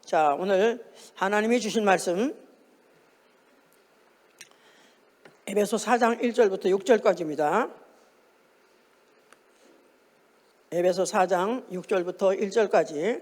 자, 오늘 하나님이 주신 말씀 에베소 4장 1절부터 6절까지입니다. 에베소 4장 6절부터 1절까지.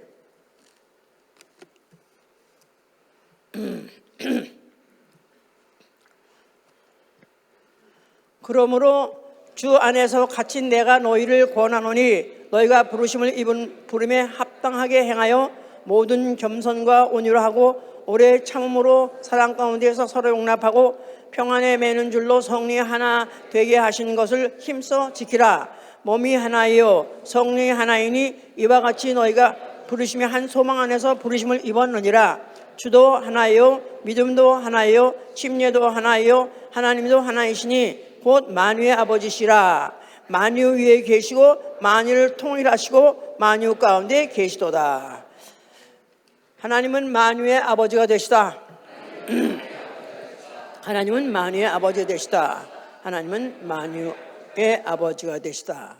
그러므로 주 안에서 갇힌 내가 너희를 권하노니 너희가 부르심을 입은 부름에 합당하게 행하여 모든 겸손과 온유를 하고 오래 참음으로 사랑 가운데서 서로 용납하고 평안에 매는 줄로 성리 하나 되게 하신 것을 힘써 지키라. 몸이 하나이요 성령이 하나이니 이와 같이 너희가 부르심의 한 소망 안에서 부르심을 입었느니라. 주도 하나이요 믿음도 하나이요 침례도 하나이요 하나님도 하나이시니 곧 만유의 아버지시라. 만유 위에 계시고 만유를 통일하시고 만유 가운데 계시도다. 하나님은 만유의 아버지가 되시다. 하나님은 만유의 아버지가 되시다. 하나님은 만유의 아버지가 되시다.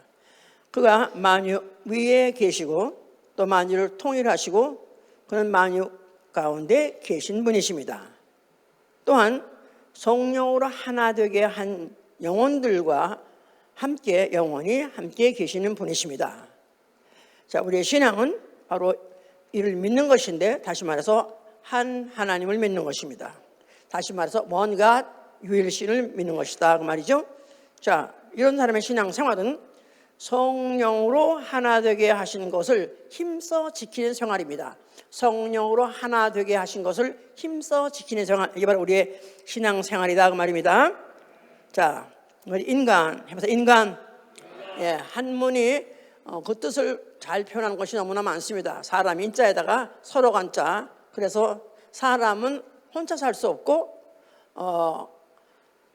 그가 만유 위에 계시고 또 만유를 통일하시고 그는 만유 가운데 계신 분이십니다. 또한 성령으로 하나 되게 한 영혼들과 함께 영원히 함께 계시는 분이십니다. 자, 우리의 신앙은 바로 이를 믿는 것인데, 다시 말해서 한 하나님을 믿는 것입니다. 다시 말해서 뭔가 유일신을 믿는 것이다 그 말이죠. 자, 이런 사람의 신앙 생활은 성령으로 하나 되게 하신 것을 힘써 지키는 생활입니다. 성령으로 하나 되게 하신 것을 힘써 지키는 생활, 이게 바로 우리의 신앙 생활이다 그 말입니다. 자, 인간 해보세요. 인간. 예, 한문이 그 뜻을 잘 표현하는 것이 너무나 많습니다. 사람 인자에다가 서로 간자. 그래서 사람은 혼자 살 수 없고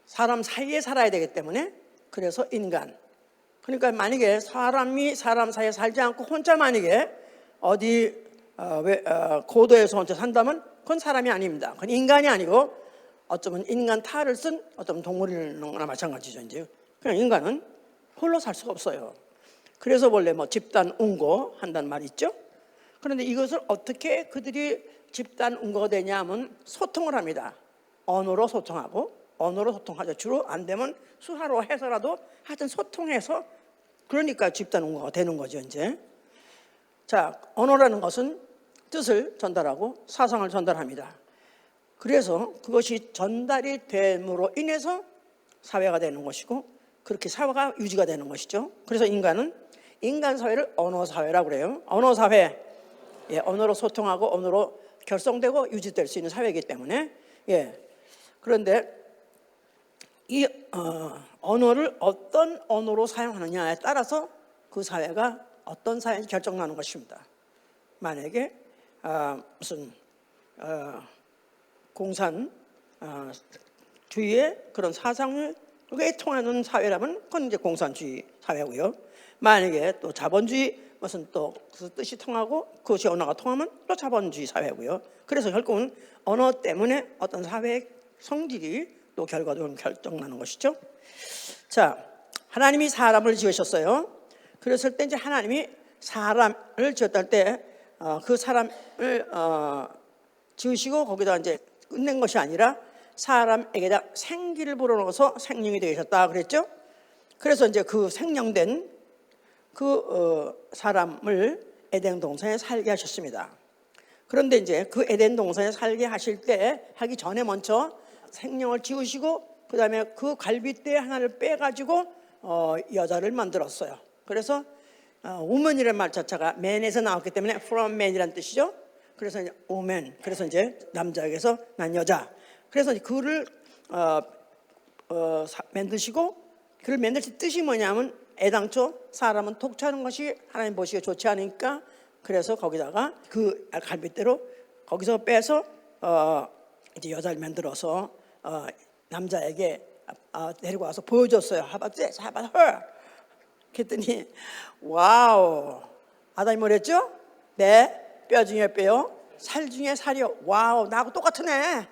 사람 사이에 살아야 되기 때문에 그래서 인간. 그러니까 만약에 사람이 사람 사이에 살지 않고 혼자 만약에 어디 고도에서 혼자 산다면 그건 사람이 아닙니다. 그건 인간이 아니고 어쩌면 인간 탈을 쓴 어떤 동물이나 마찬가지죠. 이제 그냥 인간은 홀로 살 수가 없어요. 그래서 원래 뭐 집단 운고 한다는 말이 있죠. 그런데 이것을 어떻게 그들이 집단 운고가 되냐 하면 소통을 합니다. 언어로 소통하고, 언어로 소통하죠. 주로 안 되면 수화로 해서라도 하여튼 소통해서, 그러니까 집단 운고가 되는 거죠 이제. 자, 언어라는 것은 뜻을 전달하고 사상을 전달합니다. 그래서 그것이 전달이 됨으로 인해서 사회가 되는 것이고, 그렇게 사회가 유지가 되는 것이죠. 그래서 인간은 인간 사회를 언어 사회라고 그래요. 언어 사회. 예, 언어로 소통하고 언어로 결성되고 유지될 수 있는 사회이기 때문에. 예. 그런데 이 언어를 어떤 언어로 사용하느냐에 따라서 그 사회가 어떤 사회인지 결정나는 것입니다. 만약에 무슨 공산주의의 그런 사상을 통하는 사회라면 그건 이제 공산주의 사회고요. 만약에 또 자본주의 무슨 또 그 뜻이 통하고 그것이 언어가 통하면 또 자본주의 사회고요. 그래서 결국은 언어 때문에 어떤 사회의 성질이 또 결과적으로 결정나는 것이죠. 자, 하나님이 사람을 지으셨어요. 그랬을 때 이제 하나님이 사람을 지었을 때 그 사람을 지으시고 거기다 이제 끝낸 것이 아니라 사람에게다 생기를 불어넣어서 생명이 되셨다 그랬죠. 그래서 이제 그 생명된 그 사람을 에덴 동산에 살게 하셨습니다. 그런데 이제 그 에덴 동산에 살게 하실 때 하기 전에 먼저 생명을 지으시고 그 다음에 그 갈빗대 하나를 빼가지고 여자를 만들었어요. 그래서 woman이라는 말 자체가 man에서 나왔기 때문에 from man이라는 뜻이죠. 그래서 이제 woman, 그래서 이제 남자에게서 난 여자. 그래서 그를 만드시고, 그를 만드신 뜻이 뭐냐면 애당초 사람은 독차는 것이 하나님 보시기에 좋지 않으니까, 그래서 거기다가 그 갈빗대로 거기서 빼서 이제 여자를 만들어서 남자에게 데리고 와서 보여줬어요. How about this? How about her? 그랬더니 와우, 아담이 뭐랬죠? 내 뼈 중에 뼈요, 살 중에 살이요. 와우, 나하고 똑같은 애.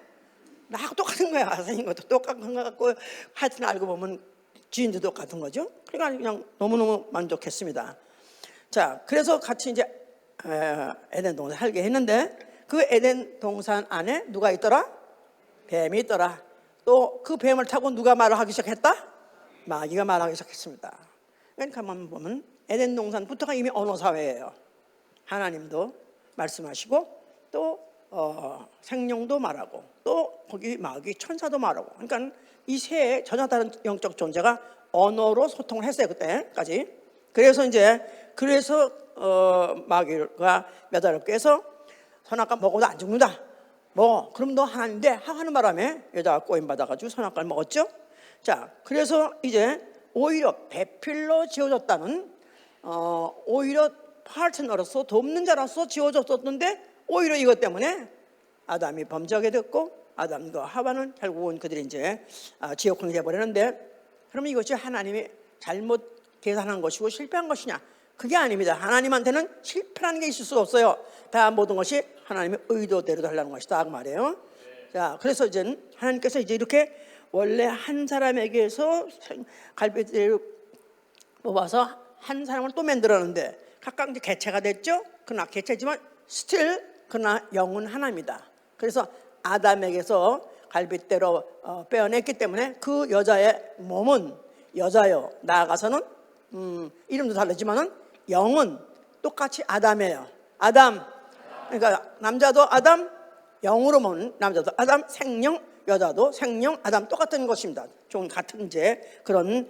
나하고 똑같은 거야. 선생님 것도 똑같은 거 같고, 하여튼 알고 보면 주인도 똑같은 거죠. 그러니까 그냥 너무너무 만족했습니다. 자, 그래서 같이 이제 에덴 동산에 살게 했는데, 그 에덴 동산 안에 누가 있더라? 뱀이 있더라. 또 그 뱀을 타고 누가 말을 하기 시작했다? 마귀가 말하기 시작했습니다. 그러니까 가만 보면 에덴 동산부터가 이미 언어 사회예요. 하나님도 말씀하시고 또 생명도 말하고 또 거기 마귀 천사도 말하고, 그러니까 이 세 전혀 다른 영적 존재가 언어로 소통을 했어요 그때까지. 그래서 마귀가 매달게 해서 선악과 먹어도 안 죽는다. 뭐 그럼 너 하나님인데 하는 바람에 여자가 꼬임 받아가지고 선악과를 먹었죠. 자, 그래서 이제 오히려 배필로 지어졌다는 오히려 파트너로서 돕는 자로서 지어졌었는데 오히려 이것 때문에 아담이 범죄하게 됐고 아담과 하와는 결국은 그들이 이제 지옥행이 되어버리는데, 그러면 이것이 하나님이 잘못 계산한 것이고 실패한 것이냐? 그게 아닙니다. 하나님한테는 실패라는 게 있을 수가 없어요. 다 모든 것이 하나님의 의도대로 하려는 것이다 그 말이에요. 자, 그래서 이제 하나님께서 이제 이렇게 원래 한 사람에게서 갈비뼈를 뽑아서 한 사람을 또 만들었는데 각각 이제 개체가 됐죠. 그러나 개체지만 스틸 그러나 영은 하나입니다. 그래서 아담에게서 갈빗대로 빼어냈기 때문에 그 여자의 몸은 여자요, 나아가서는 이름도 다르지만은 영은 똑같이 아담이에요. 아담, 그러니까 남자도 아담, 영으로 보면 남자도 아담, 생명, 여자도 생명, 아담 똑같은 것입니다. 좀 같은 이제 그런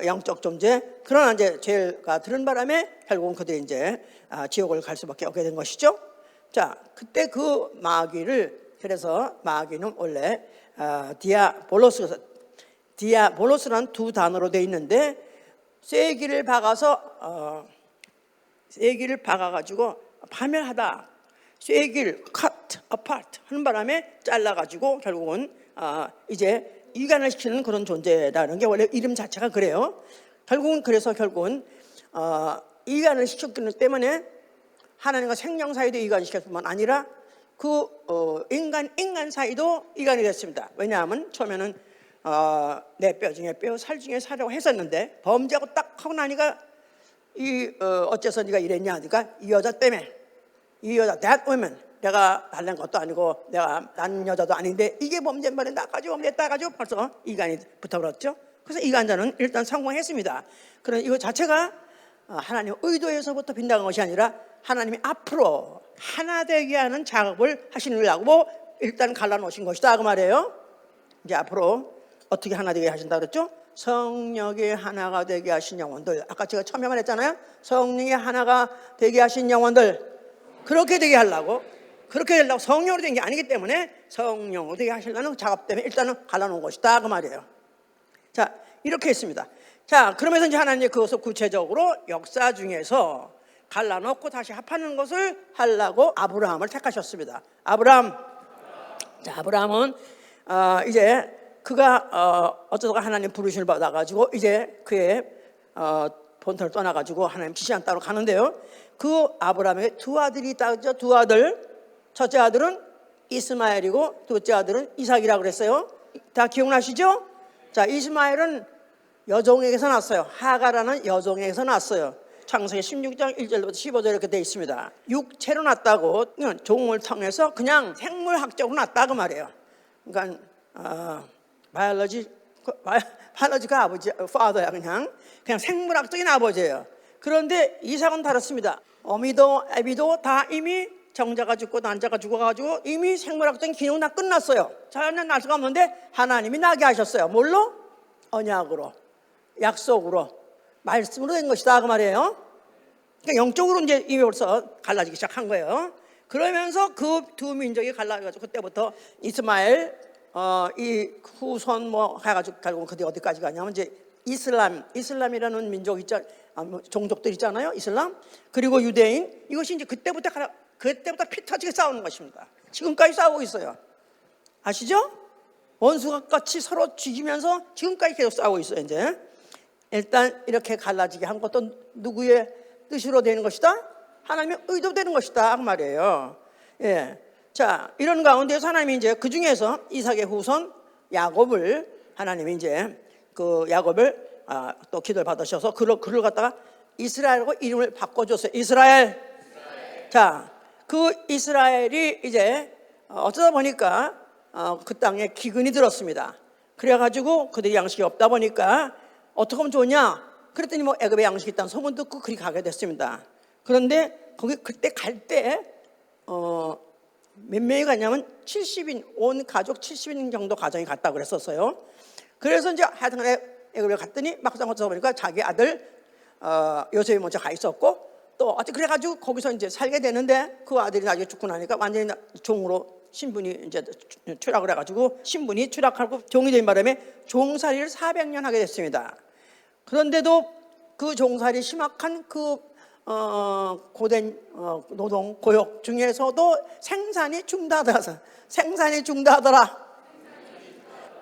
영적 존재. 그러나 이제 죄가 들은 바람에 결국은 그들이 이제 지옥을 갈 수밖에 없게 된 것이죠. 자, 그때 그 마귀를, 그래서 마귀는 원래 디아볼로스라는 두 단어로 되어 있는데 쐐기를 박아가지고 파멸하다, 쐐기를 cut apart 하는 바람에 잘라가지고 결국은 이제 이간을 시키는 그런 존재라는 게 원래 이름 자체가 그래요. 결국은 이간을 시켰기 때문에 하나님과 생명 사이도 이간시켰을 뿐만 아니라 그 인간 사이도 이간이 됐습니다. 왜냐하면 처음에는 내 뼈 중에 뼈, 살 중에 살이라고 했었는데 범죄하고 딱 하고 나니까 어째서 네가 이랬냐 하니까 이 여자 때문에, 이 여자 that woman, 내가 달란 것도 아니고 내가 난 여자도 아닌데 이게 범죄인 말에 나까지 범죄했다 가지고 벌써 이간이 붙어버렸죠. 그래서 이간자는 일단 성공했습니다. 그런 이거 자체가 하나님 의도에서부터 빗나간 것이 아니라 하나님이 앞으로 하나 되게 하는 작업을 하시려고 일단 갈라놓으신 것이다 그 말이에요. 이제 앞으로 어떻게 하나 되게 하신다 그랬죠? 성령이 하나가 되게 하신 영혼들. 아까 제가 처음에 말했잖아요. 성령이 하나가 되게 하신 영혼들, 그렇게 되게 하려고, 그렇게 되려고 성령으로 된 게 아니기 때문에 성령으로 되게 하시려는 작업 때문에 일단은 갈라놓은 것이다 그 말이에요. 자, 이렇게 했습니다. 자, 그러면서 이제 하나님이 그것을 구체적으로 역사 중에서 갈라놓고 다시 합하는 것을 하려고 아브라함을 택하셨습니다. 아브라함은 이제 그가 어쩌다가 하나님 부르심을 받아가지고 이제 그의 본토를 떠나가지고 하나님 지시한 따로 가는데요. 그 아브라함에게 두 아들이 있다죠. 두 아들. 첫째 아들은 이스마엘이고 둘째 아들은 이삭이라고 그랬어요. 다 기억나시죠? 자, 이스마엘은 여종에게서 났어요. 하가라는 여종에게서 났어요. 창세기 16장 1절부터 15절 이렇게 되어 있습니다. 육체로 났다고 종을 통해서 그냥 생물학적으로 났다 그 말이에요. 그러니까 바이올로지가 아버지, father야. 그냥 생물학적인 아버지예요. 그런데 이삭은 다릅니다. 어미도 애비도 다 이미 정자가 죽고 난자가 죽어가지고 이미 생물학적인 기능은 다 끝났어요. 자연은 날 수가 없는데 하나님이 나게 하셨어요. 뭘로? 언약으로, 약속으로, 말씀으로 된 것이다 그 말이에요. 그러니까 영적으로 이제 이미 벌써 갈라지기 시작한 거예요. 그러면서 그 두 민족이 갈라져가지고 그때부터 이스마엘 이 후손 뭐 해가지고 결국 그때 어디까지 가냐면 이제 이슬람이라는 민족 종족들 있잖아요. 이슬람 그리고 유대인, 이것이 이제 그때부터 피 터지게 싸우는 것입니다. 지금까지 싸우고 있어요. 아시죠? 원수가 같이 서로 죽이면서 지금까지 계속 싸우고 있어요. 이제 일단 이렇게 갈라지게 한 것도 누구의 뜻으로 되는 것이다? 하나님의 의도되는 것이다 그 말이에요. 예. 자, 이런 가운데서 하나님이 이제 그 중에서 이삭의 후손 야곱을 하나님이 이제 그 야곱을 또 기도를 받으셔서 그를 갖다가 이스라엘하고 이름을 바꿔줬어요. 이스라엘. 자, 그 이스라엘이 이제 어쩌다 보니까 그 땅에 기근이 들었습니다. 그래가지고 그들이 양식이 없다 보니까 어떻게 하면 좋냐? 그랬더니 뭐 애굽에 양식이 있다는 소문 듣고 그리 가게 됐습니다. 그런데 거기 그때 갈 때 몇 명이 갔냐면 70인, 온 가족 70인 정도 가정이 갔다 그랬었어요. 그래서 이제 하여튼간에 애굽에 갔더니 막상 어쩌다 보니까 자기 아들 요셉이 먼저 가 있었고, 또 어떻게 그래가지고 거기서 이제 살게 되는데, 그 아들이 나중에 죽고 나니까 완전히 종으로 신분이 이제 추락을 해가지고 신분이 추락하고 종이 된 바람에 종살이를 400년 하게 됐습니다. 그런데도 그 종살이 심각한 그 고된 노동 고역 중에서도 생산이 중단하더라.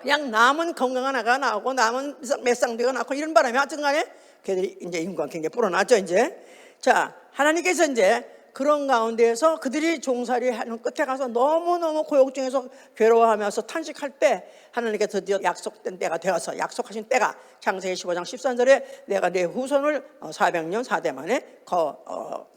그냥 남은 건강한 아가 나오고 남은 맷상대가 나오고 이런 바람에 하여튼간에 걔들이 이제 인구가 굉장히 불어났죠. 이제 자, 하나님께서 이제 그런 가운데에서 그들이 종살이 하는 끝에 가서 너무너무 고역 중에서 괴로워하면서 탄식할 때 하나님께서 드디어 약속된 때가 되어서, 약속하신 때가 창세기 15장 13절에 내가 내 후손을 400년 4대 만에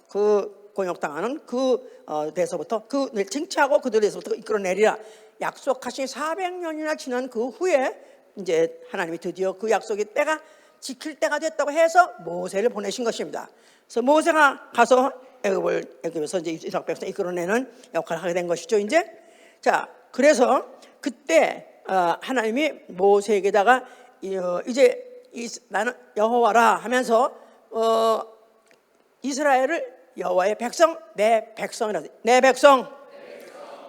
그 곤욕당하는 그 데서부터 그 징치하고 그들에서부터 이끌어내리라. 약속하신 400년이나 지난 그 후에 이제 하나님이 드디어 그 약속의 때가 지킬 때가 됐다고 해서 모세를 보내신 것입니다. 그래서 모세가 가서 애굽에서 이제 이스라엘 백성 이끌어내는 역할을 하게 된 것이죠. 이제 자, 그래서 그때 하나님이 모세에게다가 이제 나는 여호와라 하면서 이스라엘을 여호와의 백성, 내 백성이라, 내 백성.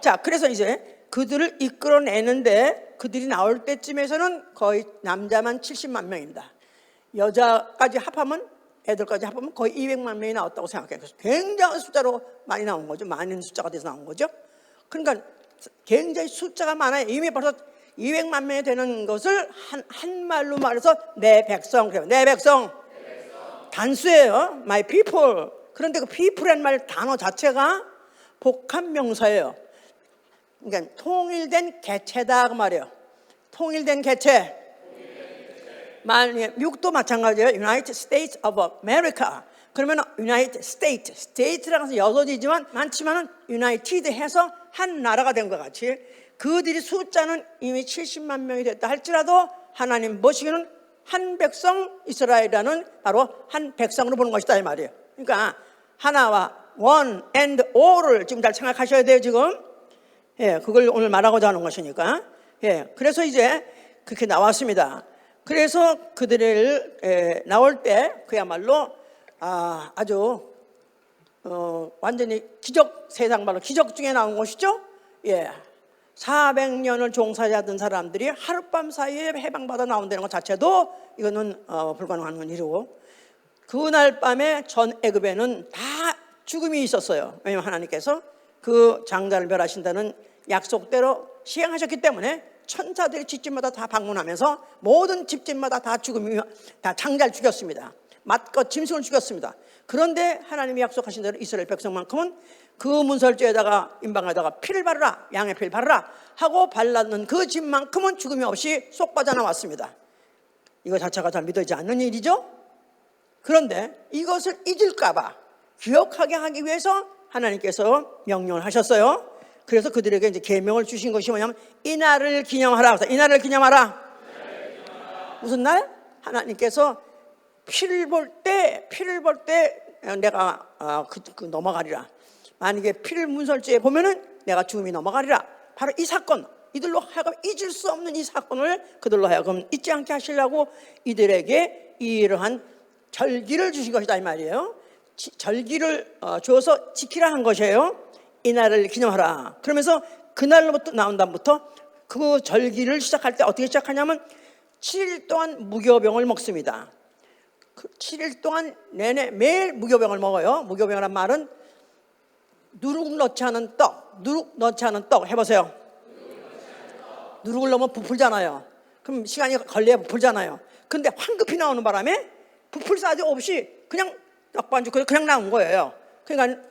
자, 그래서 이제 그들을 이끌어내는데 그들이 나올 때쯤에서는 거의 남자만 70만 명입니다. 여자까지 합하면, 애들까지 합하면 거의 200만 명이 나왔다고 생각해요. 굉장한 숫자로 많이 나온 거죠. 많은 숫자가 돼서 나온 거죠. 그러니까 굉장히 숫자가 많아요. 이미 벌써 200만 명이 되는 것을 한 말로 말해서 내 백성, 그래요. 내 백성. 단수예요. My people. 그런데 그 people이라는 말 단어 자체가 복합 명사예요. 그러니까 통일된 개체다 그 말이에요. 통일된 개체. 만약에 미국도 마찬가지예요. United States of America. 그러면 United States, State라는 것은 여섯이지만 많지만은 United 해서 한 나라가 된 것 같이 그들이 숫자는 이미 70만 명이 됐다 할지라도 하나님 보시기는 한 백성 이스라엘이라는 바로 한 백성으로 보는 것이다 이 말이에요. 그러니까 하나와 one and all을 지금 잘 생각하셔야 돼요 지금. 예, 그걸 오늘 말하고자 하는 것이니까. 예, 그래서 이제 그렇게 나왔습니다. 그래서 그들을 나올 때 그야말로 아주 완전히 기적, 세상 말로 기적 중에 나온 것이죠. 예, 400년을 종살이하던 사람들이 하룻밤 사이에 해방받아 나온다는 것 자체도 이거는 불가능한 일이고, 그날 밤에 전 애굽에는 다 죽음이 있었어요. 왜냐하면 하나님께서 그 장자를 멸하신다는 약속대로 시행하셨기 때문에 천사들이 집집마다 다 방문하면서 모든 집집마다 다 죽음이, 다 장자를 죽였습니다. 맏것 짐승을 죽였습니다. 그런데 하나님이 약속하신 대로 이스라엘 백성만큼은 그 문설주에다가 임방에다가 피를 바르라, 양의 피를 바르라 하고 발랐는 그 집만큼은 죽음이 없이 쏙 빠져나왔습니다. 이거 자체가 잘 믿어지지 않는 일이죠. 그런데 이것을 잊을까 봐 기억하게 하기 위해서 하나님께서 명령을 하셨어요. 그래서 그들에게 이제 계명을 주신 것이 뭐냐면 이날을 기념하라. 이날을 기념하라. 무슨 날? 하나님께서 피를 볼 때 내가 넘어가리라. 만약에 피를 문설주에 보면은 내가 죽음이 넘어가리라. 바로 이 사건, 이들로 하여금 잊을 수 없는 이 사건을 그들로 하여금 잊지 않게 하시려고 이들에게 이러한 절기를 주신 것이다 이 말이에요. 절기를 주어서 지키라 한 것이에요. 이날을 기념하라. 그러면서 그날로부터 나온 다음부터 그 절기를 시작할 때 어떻게 시작하냐면 7일 동안 무교병을 먹습니다. 7일 동안 내내 매일 무교병을 먹어요. 무교병이란 말은 누룩 넣지 않은 떡 해보세요. 누룩을 넣으면 부풀잖아요. 그럼 시간이 걸려야 부풀잖아요. 근데 황급히 나오는 바람에 부풀 싸지 없이 그냥 떡반죽 그냥 나온 거예요. 그러니까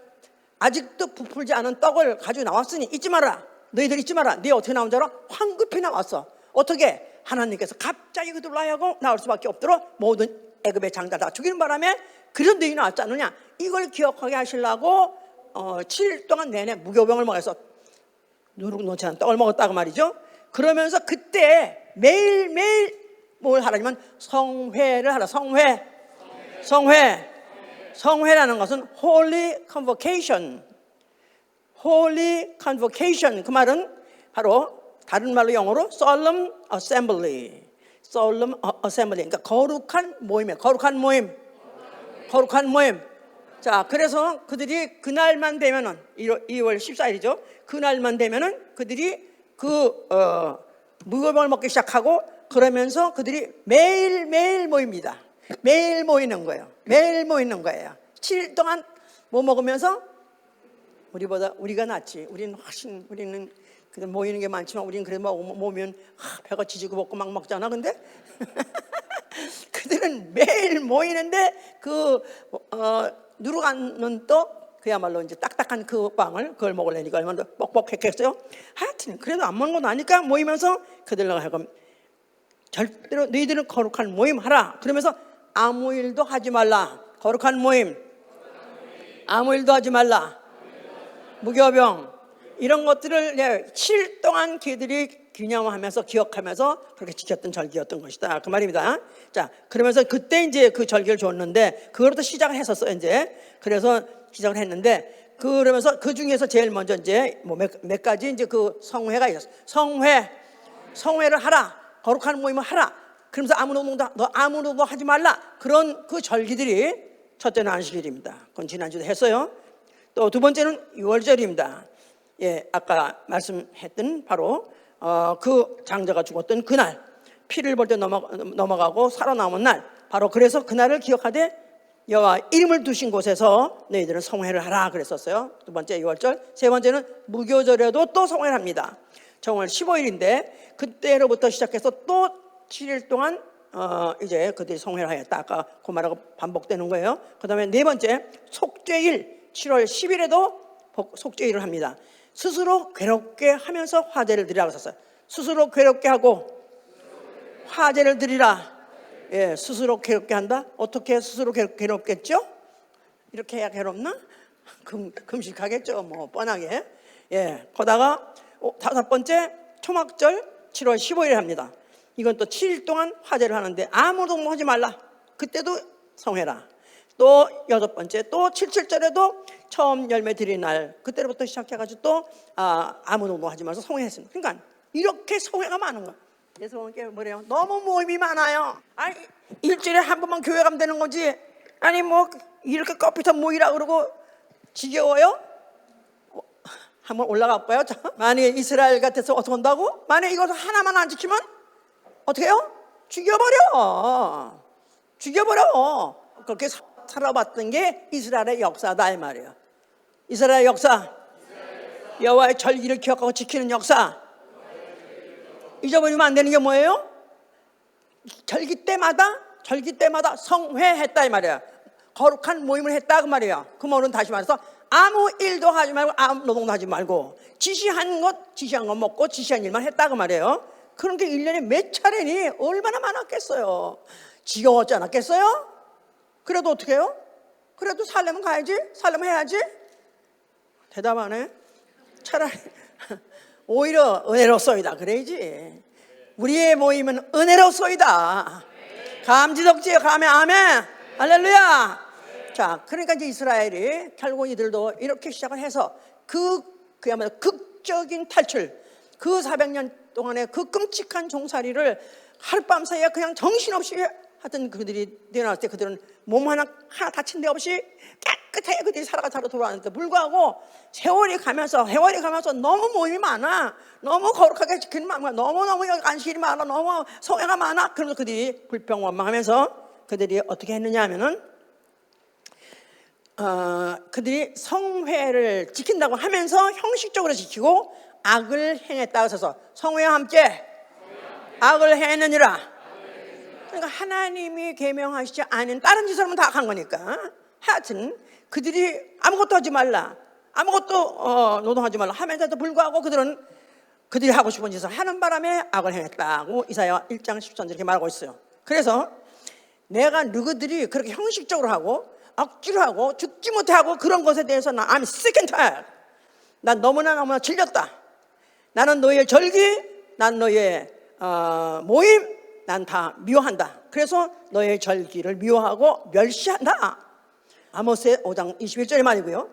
아직도 부풀지 않은 떡을 가지고 나왔으니 잊지 마라. 너희들 잊지 마라. 네 어떻게 나온 줄 알아? 황급히 나왔어. 어떻게? 하나님께서 갑자기 그들로 하여금 나올 수밖에 없도록 모든 애굽의 장자 다 죽이는 바람에 그래서 너희 나왔지 않느냐. 이걸 기억하게 하시려고 7일 동안 내내 무교병을 먹어서 누룩 놓지 않은 떡을 먹었다고 말이죠. 그러면서 그때 매일매일 뭘 하라면 성회를 하라. 성회라는 것은 Holy Convocation. Holy Convocation. 그 말은 바로 다른 말로 영어로 Solemn Assembly. Solemn Assembly. 그러니까 거룩한 모임이에요. 거룩한 모임. 자, 그래서 그들이 그날만 되면은 2월 14일이죠. 그날만 되면은 그들이 무교병을 먹기 시작하고 그러면서 그들이 매일 모입니다. 매일 모이는 거예요. 7일 동안 뭐 먹으면서 우리가 낫지. 우리는 그냥 모이는 게 많지만 우리는 그래 모이면 배가 지지고 먹고 막 먹잖아. 근데 그들은 매일 모이는데 누룩 않는 떡, 그야말로 이제 딱딱한 그 빵을 그걸 먹으려니까 얼마나 뻑뻑했겠어요. 하여튼 그래도 안 먹는 건 아니까 모이면서 그들과 하여금 절대로 너희들은 거룩한 모임 하라. 그러면서 아무 일도 하지 말라. 거룩한 모임. 아무 일도 하지 말라. 무교병. 이런 것들을 7일 동안 그들이 기념하면서 기억하면서 그렇게 지켰던 절기였던 것이다. 그 말입니다. 자, 그러면서 그때 이제 그 절기를 줬는데 그걸부터 시작을 했었어요. 이제 그래서 시작을 했는데 그러면서 그 중에서 제일 먼저 이제 몇 가지 이제 그 성회가 있었어요. 성회를 하라. 거룩한 모임을 하라. 그러면서 아무로도 하지 말라. 그런 그 절기들이 첫째는 안식일입니다. 그건 지난주도 했어요. 또 두 번째는 유월절입니다. 예, 아까 말씀했던 바로 그 장자가 죽었던 그날, 피를 볼 때 넘어가고 살아남은 날, 바로 그래서 그날을 기억하되 여호와 이름을 두신 곳에서 너희들은 성회를 하라 그랬었어요. 두 번째 유월절. 세 번째는 무교절에도 또 성회를 합니다. 정월 15일인데 그때로부터 시작해서 또 7일 동안 이제 그들이 성회를 하였다. 아까 그 말하고 반복되는 거예요. 그 다음에 네 번째 속죄일 7월 10일에도 속죄일을 합니다. 스스로 괴롭게 하면서 화제를 드리라고 썼어요. 스스로 괴롭게 하고 화제를 드리라. 예, 스스로 괴롭게 한다. 어떻게 스스로 괴롭겠죠? 이렇게 해야 괴롭나? 금식하겠죠. 뭐 뻔하게. 예, 거다가 다섯 번째 초막절 7월 15일에 합니다. 이건 또 7일 동안 화제를 하는데 아무도 하지 말라. 그때도 성회라. 또 여섯 번째 또 77절에도 처음 열매 드리는 날 그때부터 시작해가지고 또 아무도 하지 말아서 성회했습니다. 그러니까 이렇게 성회가 많은 거예요. 그래서 뭐래요? 너무 모임이 많아요. 아니 일주일에 한 번만 교회 가면 되는 거지. 아니 뭐 이렇게 껍히터 모이라 그러고 지겨워요? 한번 올라가 봐요. 만약에 이스라엘 같아서 어떻게 한다고? 만약에 이거 하나만 안 지키면 어떻게 해요? 죽여버려. 그렇게 살아봤던 게 이스라엘의 역사다 이 말이에요. 이스라엘 역사. 여호와의 절기를 기억하고 지키는 역사. 잊어버리면 안 되는 게 뭐예요? 절기 때마다 성회했다 이 말이에요. 거룩한 모임을 했다 그 말이에요. 그 말은 다시 말해서 아무 일도 하지 말고 아무 노동도 하지 말고 지시한 것 먹고 지시한 일만 했다 그 말이에요. 그런 게 1년에 몇 차례니 얼마나 많았겠어요. 지겨웠지 않았겠어요? 그래도 어떻게 해요? 그래도 살려면 가야지. 살려면 해야지. 대답 안 해? 차라리 오히려 은혜로소이다 그래야지. 우리의 모임은 은혜로소이다. 감지덕지에 가면 아멘. 할렐루야. 자, 그러니까 이제 이스라엘이 결국 이들도 이렇게 시작을 해서 그야말로 극적인 탈출, 그 400년 동안의 그 끔찍한 종살이를 하룻밤 사이에 그냥 정신없이 하여튼 그들이 내려왔을 때 그들은 몸 하나 다친 데 없이 깨끗하게 그들이 살아가 돌아왔는데 불구하고 세월이 가면서 너무 모임이 많아. 너무 거룩하게 지키는 마음과 너무 안식일이 많아. 너무 성회가 많아. 그러면서 그들이 불평원망하면서 그들이 어떻게 했느냐 하면은 그들이 성회를 지킨다고 하면서 형식적으로 지키고 악을 행했다고 해서 성회와 함께 악을 행했느니라. 그러니까 하나님이 계명하시지 않은 다른 짓을 하면 다 한 거니까. 하여튼 그들이 아무것도 하지 말라, 아무것도 노동하지 말라 하면서도 불구하고 그들이 하고 싶은 짓을 하는 바람에 악을 행했다고 이사야 1장 10절 이렇게 말하고 있어요. 그래서 내가 너희들이 그렇게 형식적으로 하고 억지로 하고 죽지 못하고 그런 것에 대해서 I'm sick and tired. 난 너무나 질렸다. 나는 너의 절기, 난 너의 모임, 난 다 미워한다. 그래서 너의 절기를 미워하고 멸시한다. 아모스 5장 21절의 말이고요.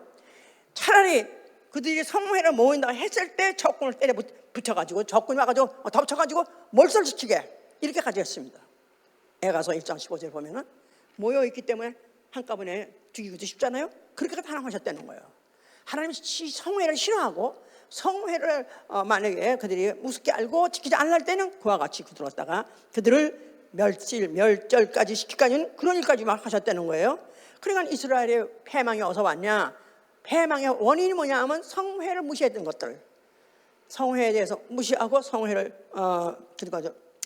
차라리 그들이 성회를 모인다고 했을 때 적군을 때려 붙여가지고 적군이 와가지고 덮쳐가지고 몰살시키게 이렇게까지 했습니다. 에가서 1장 15절 보면은 모여있기 때문에 한꺼번에 죽이기도 쉽잖아요. 그렇게 하나하셨다는 거예요. 하나님이 성회를 싫어하고 성회를 만약에 그들이 우습게 알고 지키지 않을 때는 그와 같이 들어왔다가 그들을 멸절까지 시키까지는 그런 일까지 막 하셨다는 거예요. 그러니까 이스라엘의 패망이 어디서 왔냐? 패망의 원인이 뭐냐 하면 성회를 무시했던 것들, 성회에 대해서 무시하고 성회를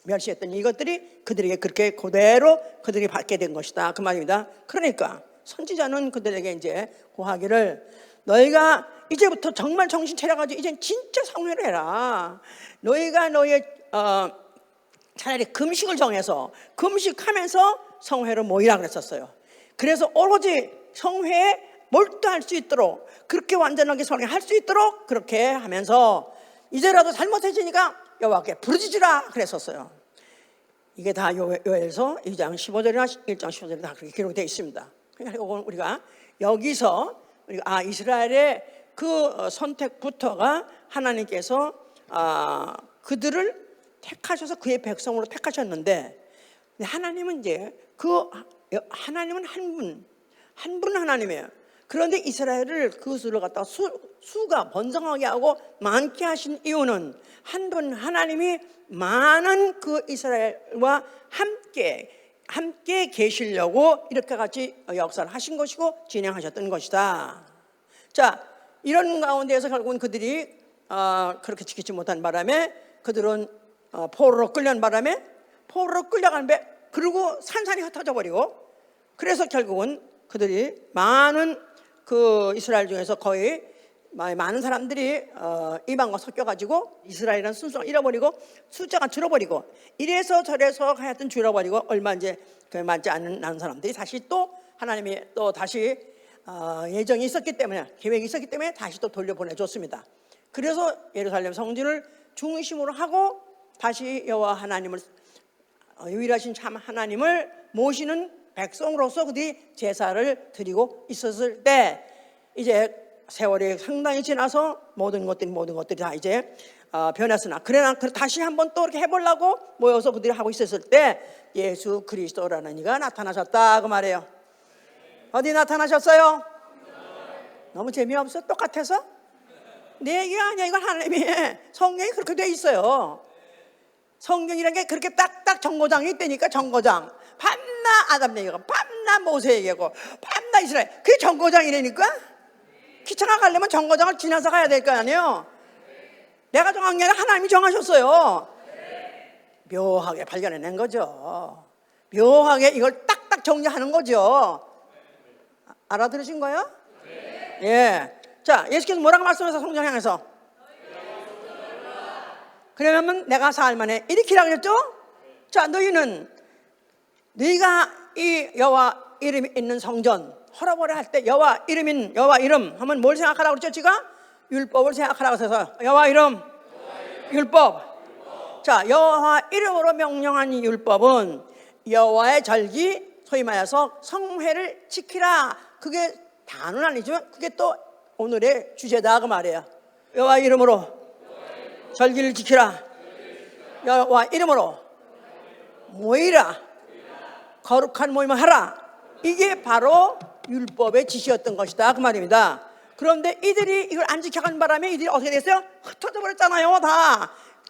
멸시했던 이것들이 그들에게 그렇게 그대로 그들이 받게 된 것이다 그 말입니다. 그러니까 선지자는 그들에게 이제 고하기를 너희가 이제부터 정말 정신 차려가지고 이제 진짜 성회를 해라. 너희가 너의 차라리 금식을 정해서 금식하면서 성회를 모이라 그랬었어요. 그래서 오로지 성회에 몰두할 수 있도록 그렇게 완전하게 성회할 수 있도록 그렇게 하면서 이제라도 잘못해지니까 여호와께 부르짖으라 그랬었어요. 이게 다 요엘서 2장 15절이나 1장 15절에 다 그렇게 기록되어 있습니다. 그러니까 우리가 여기서 이스라엘의 그 선택부터가 하나님께서 그들을 택하셔서 그의 백성으로 택하셨는데 하나님은 이제 하나님은 한 분 하나님이에요. 그런데 이스라엘을 그 수를 갖다가 수가 번성하게 하고 많게 하신 이유는 한 분 하나님이 많은 그 이스라엘과 함께 계시려고 이렇게 같이 역사를 하신 것이고 진행하셨던 것이다. 자, 이런 가운데에서 결국은 그들이 그렇게 지키지 못한 바람에 그들은 포로로 끌려간 바람에 포로로 끌려가는데 그리고 산산이 흩어져 버리고 그래서 결국은 그들이 많은 그 이스라엘 중에서 거의 많은 사람들이 이방과 섞여가지고 이스라엘이라는 순서를 잃어버리고 숫자가 줄어버리고 이래서 저래서 하여튼 줄어버리고 얼마 이제 맞지 않는 사람들이 다시 또 하나님이 또 다시 예정이 있었기 때문에 계획이 있었기 때문에 다시 또 돌려보내줬습니다. 그래서 예루살렘 성전을 중심으로 하고 다시 여호와 하나님을 유일하신 참 하나님을 모시는 백성으로서 그들이 제사를 드리고 있었을 때 이제 세월이 상당히 지나서 모든 것들이 다 이제 변했으나 그러나 다시 한번 또 이렇게 해보려고 모여서 그들이 하고 있었을 때 예수 그리스도라는 이가 나타나셨다 그 말이에요. 어디 나타나셨어요? 너무 재미없어? 똑같아서? 내 얘기가 아니야. 이건 하나님의 성경이 그렇게 돼 있어요. 성경이라는 게 그렇게 딱딱 정거장이 있다니까. 정거장 밤낮 아담 얘기하고 밤낮 모세 얘기하고 밤낮 이스라엘 그게 정거장이라니까. 기차가 가려면 정거장을 지나서 가야 될 거 아니에요. 내가 정한 게 아니라 하나님이 정하셨어요. 묘하게 발견해낸 거죠. 묘하게 이걸 딱딱 정리하는 거죠. 알아들으신 거예요? 예. 자, 예수께서 뭐라고 말씀하셔서 성전 향해서 그러면 내가 사흘 만에 일으키라 그랬죠? 자, 너희가 이 여호와 이름이 있는 성전 헐어버려 할 때 여호와 이름 하면 뭘 생각하라고 그랬죠? 지가 율법을 생각하라고 해서 여호와 이름 율법. 자, 여호와 이름으로 명령한 이 율법은 여호와의 절기 소위 말해서 성회를 지키라. 그게 단어는 아니지만 그게 또 오늘의 주제다 그 말이에요. 여호와 이름으로 절기를 지키라. 여호와 이름으로 모이라. 거룩한 모임을 하라. 이게 바로 율법의 지시였던 것이다 그 말입니다. 그런데 이들이 이걸 안 지켜간 바람에 이들이 어떻게 됐어요? 흩어져 버렸잖아요.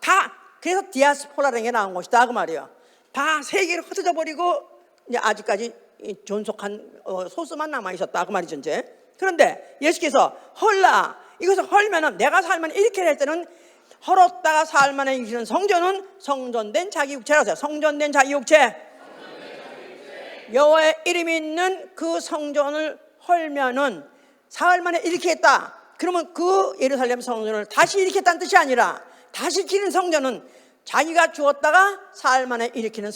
다 그래서 디아스포라는 게 나온 것이다 그 말이에요. 다 세계로 흩어져 버리고 이제 아직까지 존속한 소수만 남아 있었다 그 말이죠 이제. 그런데 예수께서 헐라 이것을 헐면은 내가 살면 이렇게 할 때는 헐었다가 사흘 만에 일으키는 성전은 성전된 자기 육체라서 성전된 자기 육체. 여호와의 이름이 있는 그 성전을 헐면은 사흘 만에 일으키겠다. 그러면 그 예루살렘 성전을 다시 일으키겠다는 뜻이 아니라 다시 일으키는 성전은 자기가 죽었다가 사흘 만에 일으키는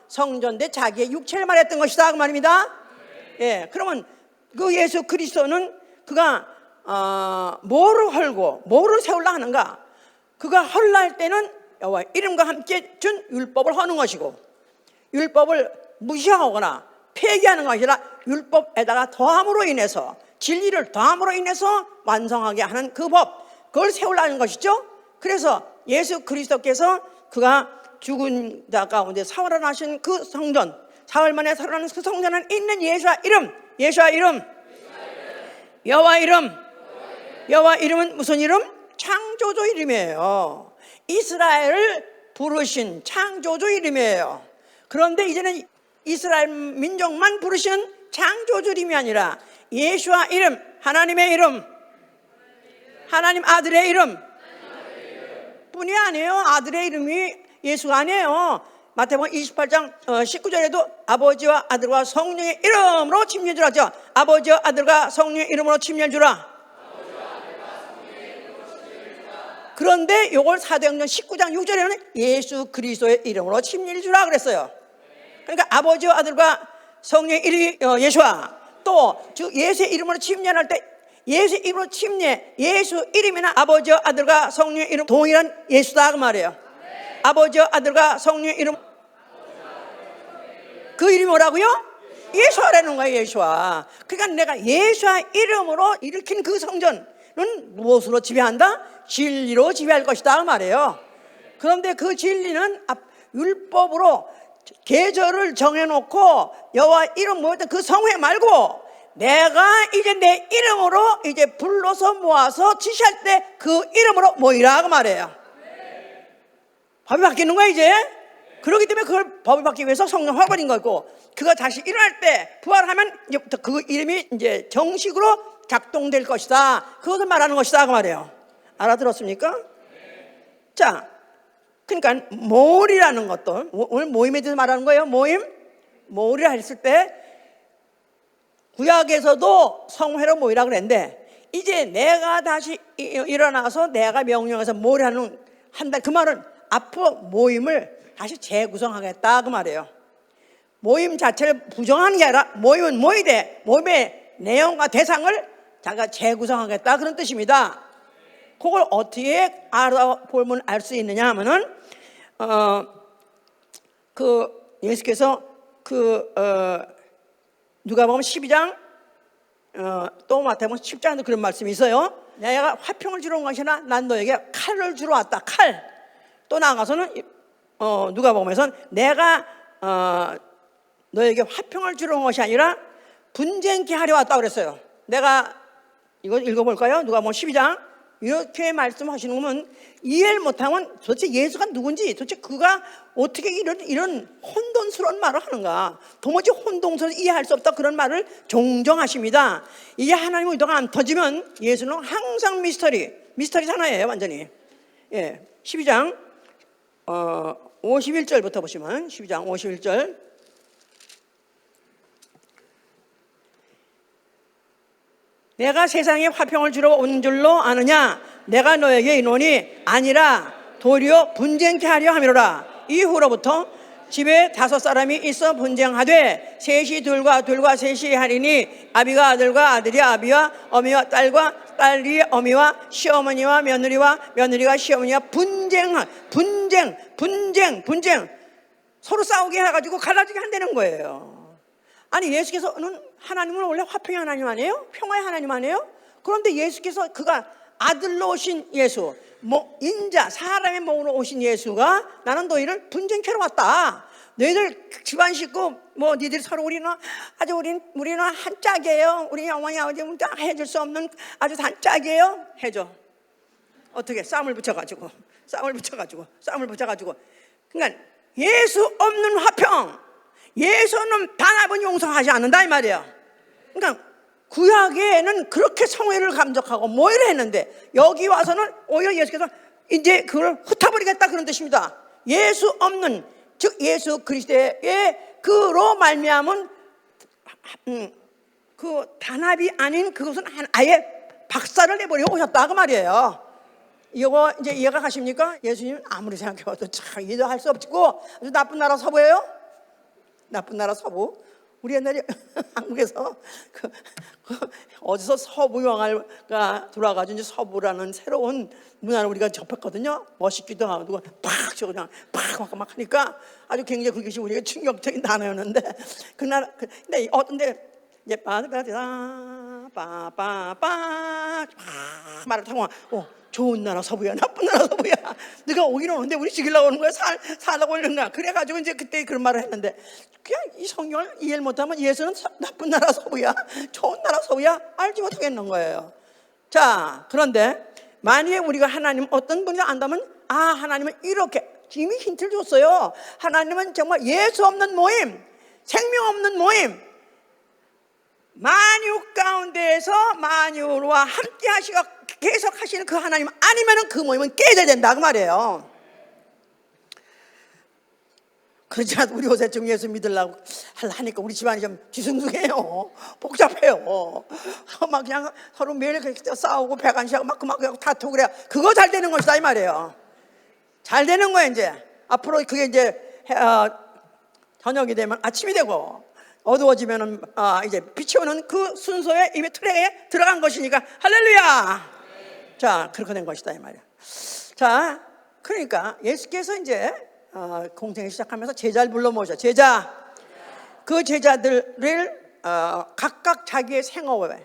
성전대 자기의 육체를 말했던 것이다 그 말입니다. 예, 그러면 그 예수 그리스도는 그가 뭐를 헐고 뭐를 세우려 하는가? 그가 헐라 할 때는 여호와 이름과 함께 준 율법을 허는 것이고, 율법을 무시하거나 폐기하는 것이 아니라 율법에다가 더함으로 인해서, 진리를 더함으로 인해서 완성하게 하는 그 법, 그걸 세우려는 것이죠. 그래서 예수 그리스도께서 그가 죽은 자 가운데 살아나신 그 성전, 사흘 만에 살아나는 그 성전에 있는 예수와 이름, 예수와 이름, 여호와 이름, 여호와 이름은 무슨 이름? 창조주 이름이에요. 이스라엘을 부르신 창조주 이름이에요. 그런데 이제는 이스라엘 민족만 부르시는 창조주 이름이 아니라 예수와 이름, 하나님의 이름, 하나님 아들의 이름 뿐이 아니에요. 아들의 이름이 예수가 아니에요. 마태복음 28장 19절에도 아버지와 아들과 성령의 이름으로 침례 주라죠. 아버지와 아들과 성령의 이름으로 침례 주라. 그런데 이걸 사도행전 19장 6절에는 예수 그리스도의 이름으로 침례를 주라 그랬어요. 그러니까 아버지와 아들과 성령의 이름이 예수와, 또 예수의 이름으로 침례할 때 예수 이름으로 침례, 예수 이름이나 아버지와 아들과 성령의 이름 동일한 예수다 그 말이에요. 아버지와 아들과 성령의 이름, 그 이름이 뭐라고요? 예수와라는 거예요. 예수와. 그러니까 내가 예수와 이름으로 일으킨 그 성전은 무엇으로 지배한다? 진리로 지배할 것이다 그 말이에요. 그런데 그 진리는 율법으로 계절을 정해놓고 여호와 이름 모였던 그 성회 말고, 내가 이제 내 이름으로 이제 불러서 모아서 지시할 때 그 이름으로 모이라 그 말이에요. 법이 바뀌는 거야 이제. 그렇기 때문에 그걸 법이 바뀌기 위해서 성령 화벌인 거고, 그가 다시 일어날 때 부활하면 이제부터 그 이름이 이제 정식으로 작동될 것이다, 그것을 말하는 것이다 그 말이에요. 알아들었습니까? 자, 그러니까 모을이라는 것도, 오늘 모임에 대해서 말하는 거예요. 모을이라 했을 때 구약에서도 성회로 모이라 그랬는데, 이제 내가 다시 일어나서 내가 명령해서 모이라는 한다, 그 말은 앞으로 모임을 다시 재구성하겠다 그 말이에요. 모임 자체를 부정하는 게 아니라 모임은 모이되 모임의 내용과 대상을 자기가 재구성하겠다 그런 뜻입니다. 그걸 어떻게 알아보면 알 수 있느냐 하면은 예수께서 누가복음 12장 또 마태복음 10장에도 그런 말씀이 있어요. 내가 화평을 주러 온 것이 아니라 난 너에게 칼을 주러 왔다. 칼. 또 나아가서는 누가복음에서는 내가 너에게 화평을 주러 온 것이 아니라 분쟁케 하려 왔다 그랬어요. 내가 이거 읽어볼까요? 누가복음 12장. 이렇게 말씀하시는 거면 이해를 못하면 도대체 예수가 누군지, 도대체 그가 어떻게 이런 혼돈스러운 말을 하는가, 도무지 혼동스러워 이해할 수 없다, 그런 말을 종종 하십니다. 이게 하나님의 의도가 안 터지면 예수는 항상 미스터리 하나예요 완전히. 예, 12장 51절부터 보시면, 12장 51절. 내가 세상에 화평을 주러 온 줄로 아느냐? 내가 너에게 이르노니 아니라 도리어 분쟁케 하려 함이로라. 이후로부터 집에 5사람이 있어 분쟁하되 셋이 둘과 셋이 하리니 아비가 아들과 아들이 아비와 어미와 딸과 딸이 어미와 시어머니와 며느리가 시어머니와 분쟁 서로 싸우게 해가지고 갈라지게 한다는 거예요. 아니, 예수께서는 하나님은 원래 화평의 하나님 아니에요? 평화의 하나님 아니에요? 그런데 예수께서 그가 아들로 오신 예수, 인자, 사람의 몸으로 오신 예수가 나는 너희를 분쟁케로 왔다. 너희들 집안 식구, 니들 서로 우리는 한 짝이에요. 우리 어머니 아버지 해줄 수 없는 아주 단짝이에요. 해줘. 어떻게? 싸움을 붙여가지고. 그러니까 예수 없는 화평, 예수는 단합은 용서하지 않는다 이 말이에요. 그러니까 구약에는 그렇게 성회를 감독하고 모이를 했는데 여기 와서는 오히려 예수께서 이제 그걸 흩어버리겠다 그런 뜻입니다. 예수 없는, 즉 예수 그리스도의 그로 말미암은 그 단합이 아닌 그것은 아예 박살을 내버려 오셨다 그 말이에요. 이거 이제 이해가 가십니까? 예수님 아무리 생각해봐도 참 이해할 수 없고 아주 나쁜 나라 서부예요. 나쁜 나라 서부. 우리 옛날에 한국에서 어디서 서부 영화가 들어와가지고 이제 서부라는 새로운 문화를 우리가 접했거든요. 멋있기도 하고 팍 그냥 팍 막 하니까 아주 굉장히 그것이 우리가 충격적인 단어였는데 그날 근데 어떤데 이제 빠빠빠 말을 타고 좋은 나라 서부야, 나쁜 나라 서부야. 네가 오긴 오는데 우리 죽이려고 오는 거야, 살라고 오는 거야. 그래가지고 이제 그때 그런 말을 했는데 그냥 이 성경을 이해를 못하면 예수는 나쁜 나라 서부야, 좋은 나라 서부야 알지 못하겠는 거예요. 자, 그런데 만약에 우리가 하나님 어떤 분이가 안다면 하나님은 이렇게 이미 힌트를 줬어요. 하나님은 정말 예수 없는 모임, 생명 없는 모임, 만유 가운데에서 만유와 함께 하시고 계속 하시는 그 하나님 아니면 그 모임은 깨져야 된다 그 말이에요. 그렇지 않아도 우리 요새 좀 예수 믿으려고 하니까 우리 집안이 좀 뒤숭숭해요. 복잡해요. 막 그냥 서로 매일 그렇게 싸우고 배관시하고 막 다투고 그래야 그거 잘 되는 것이다 이 말이에요. 잘 되는 거야. 이제 앞으로 그게 이제 저녁이 되면 아침이 되고 어두워지면은 이제 빛이 오는 그 순서에 이미 트랙에 들어간 것이니까 할렐루야. 자, 그렇게 된 것이다 이 말이야. 자, 그러니까 예수께서 이제 공생을 시작하면서 제자를 불러 모셔. 제자, 그 제자들을 각각 자기의 생업에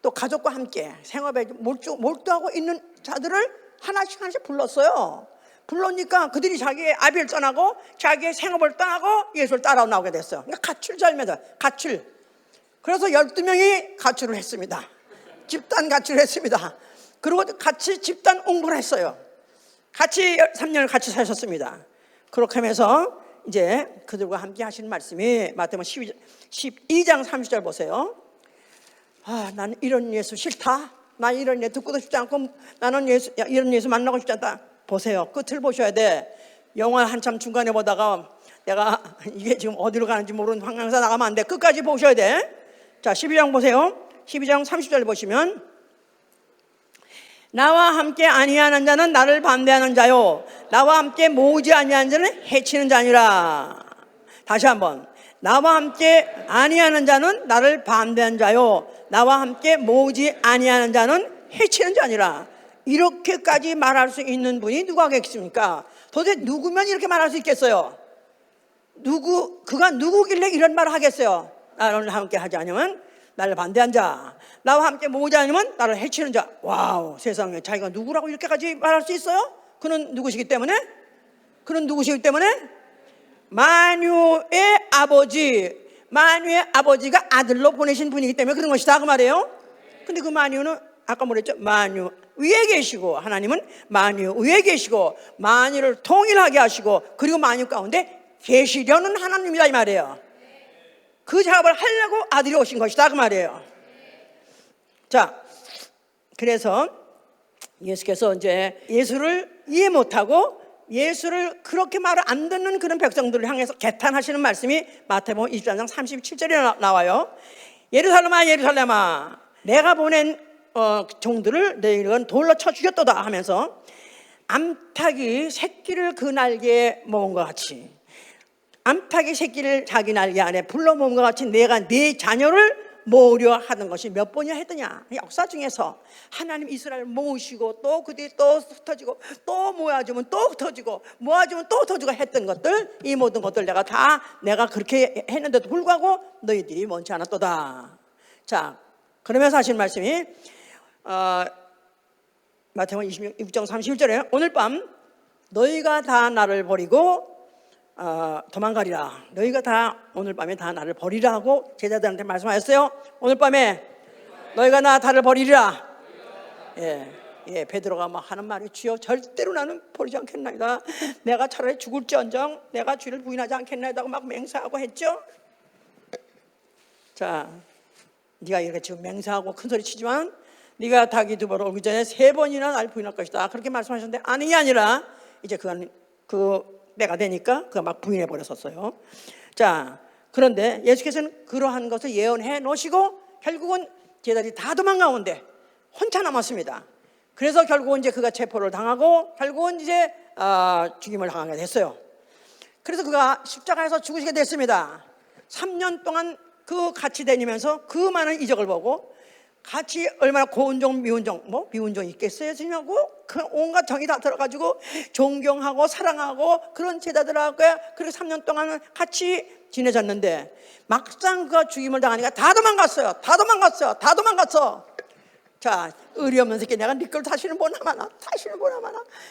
또 가족과 함께 생업에 몰두하고 있는 자들을 하나씩 불렀어요. 불러니까 그들이 자기의 아비를 떠나고 자기의 생업을 떠나고 예수를 따라 나오게 됐어요. 그러니까 가출자입니다. 가출. 그래서 12명이 가출을 했습니다. 집단 가출을 했습니다. 그리고 같이 집단 옹고를 했어요. 같이 3년을 같이 사셨습니다. 그렇게 하면서 이제 그들과 함께 하시는 말씀이 마태복음 12장 30절 보세요. 나는 이런 예수 싫다. 나 이런 예수 듣고도 싶지 않고 나는 이런 예수 만나고 싶지 않다. 보세요. 끝을 보셔야 돼. 영화 한참 중간에 보다가 내가 이게 지금 어디로 가는지 모르는 방향에서 나가면 안 돼. 끝까지 보셔야 돼. 자, 12장 보세요. 12장 30절 보시면 나와 함께 아니하는 자는 나를 반대하는 자요 나와 함께 모으지 아니하는 자는 해치는 자니라. 다시 한번. 나와 함께 아니하는 자는 나를 반대하는 자요 나와 함께 모으지 아니하는 자는 해치는 자니라. 이렇게까지 말할 수 있는 분이 누가 계십니까? 도대체 누구면 이렇게 말할 수 있겠어요? 그가 누구길래 이런 말을 하겠어요? 나를 함께 하지 않으면 나를 반대한 자, 나와 함께 모으지 않으면 나를 해치는 자. 와우, 세상에 자기가 누구라고 이렇게까지 말할 수 있어요? 그는 누구시기 때문에? 만유의 아버지가 아들로 보내신 분이기 때문에 그런 것이다 그 말이에요. 근데 그 만유는 아까 뭐랬죠? 만유 위에 계시고 하나님은 만유 위에 계시고 만유를 통일하게 하시고 그리고 만유 가운데 계시려는 하나님이다 이 말이에요. 그 작업을 하려고 아들이 오신 것이다 그 말이에요. 자, 그래서 예수께서 이제 예수를 이해 못하고 예수를 그렇게 말을 안 듣는 그런 백성들을 향해서 개탄하시는 말씀이 마태복음 23장 37절에 나와요. 예루살렘아 예루살렘아 내가 보낸 종들을 너희는 돌로 쳐 죽였도다 하면서 암탉이 새끼를 그 날개에 모은 것 같이 암탉이 새끼를 자기 날개 안에 불러 모은 것 같이 내가 네 자녀를 모으려 하던 것이 몇 번이나 했더냐. 역사 중에서 하나님 이스라엘 모으시고 또 그들이 또 흩어지고 또 모아주면 또 흩어지고 모아주면 또 흩어지고 했던 것들, 이 모든 것들 내가 그렇게 했는데도 불구하고 너희들이 원치 않았도다. 자, 그러면서 하신 말씀이 마태복음 26장 31절에 오늘 밤 너희가 다 나를 버리고 도망가리라. 너희가 다 오늘 밤에 다 나를 버리라 하고 제자들한테 말씀하셨어요. 오늘 밤에 너희가 다를 버리리라. 베드로가 막 하는 말이 주여 절대로 나는 버리지 않겠나이다. 내가 차라리 죽을지언정 내가 주를 부인하지 않겠나이다 하고 막 맹세하고 했죠. 자, 네가 이렇게 지금 맹세하고 큰 소리 치지만 네가 닭이 두 번 오기 전에 3번이나 날 부인할 것이다 그렇게 말씀하셨는데 아니라 이제 그 때가 되니까 그가 막 부인해 버렸었어요. 자, 그런데 예수께서는 그러한 것을 예언해 놓으시고 결국은 제자들이 다 도망가온데 혼자 남았습니다. 그래서 결국은 이제 그가 체포를 당하고 결국은 이제 죽임을 당하게 됐어요. 그래서 그가 십자가에서 죽으시게 됐습니다. 3년 동안 그 같이 다니면서 그 많은 이적을 보고 같이 얼마나 고운종 미운종 뭐 미운종이 있겠어요 지냐고 그 온갖 정이 다 들어가지고 존경하고 사랑하고 그런 제자들하고 그리고 3년 동안 같이 지내졌는데 막상 그가 죽임을 당하니까 다 도망갔어. 자, 의리 없는 새끼 내가 네 걸 다시는 보나마나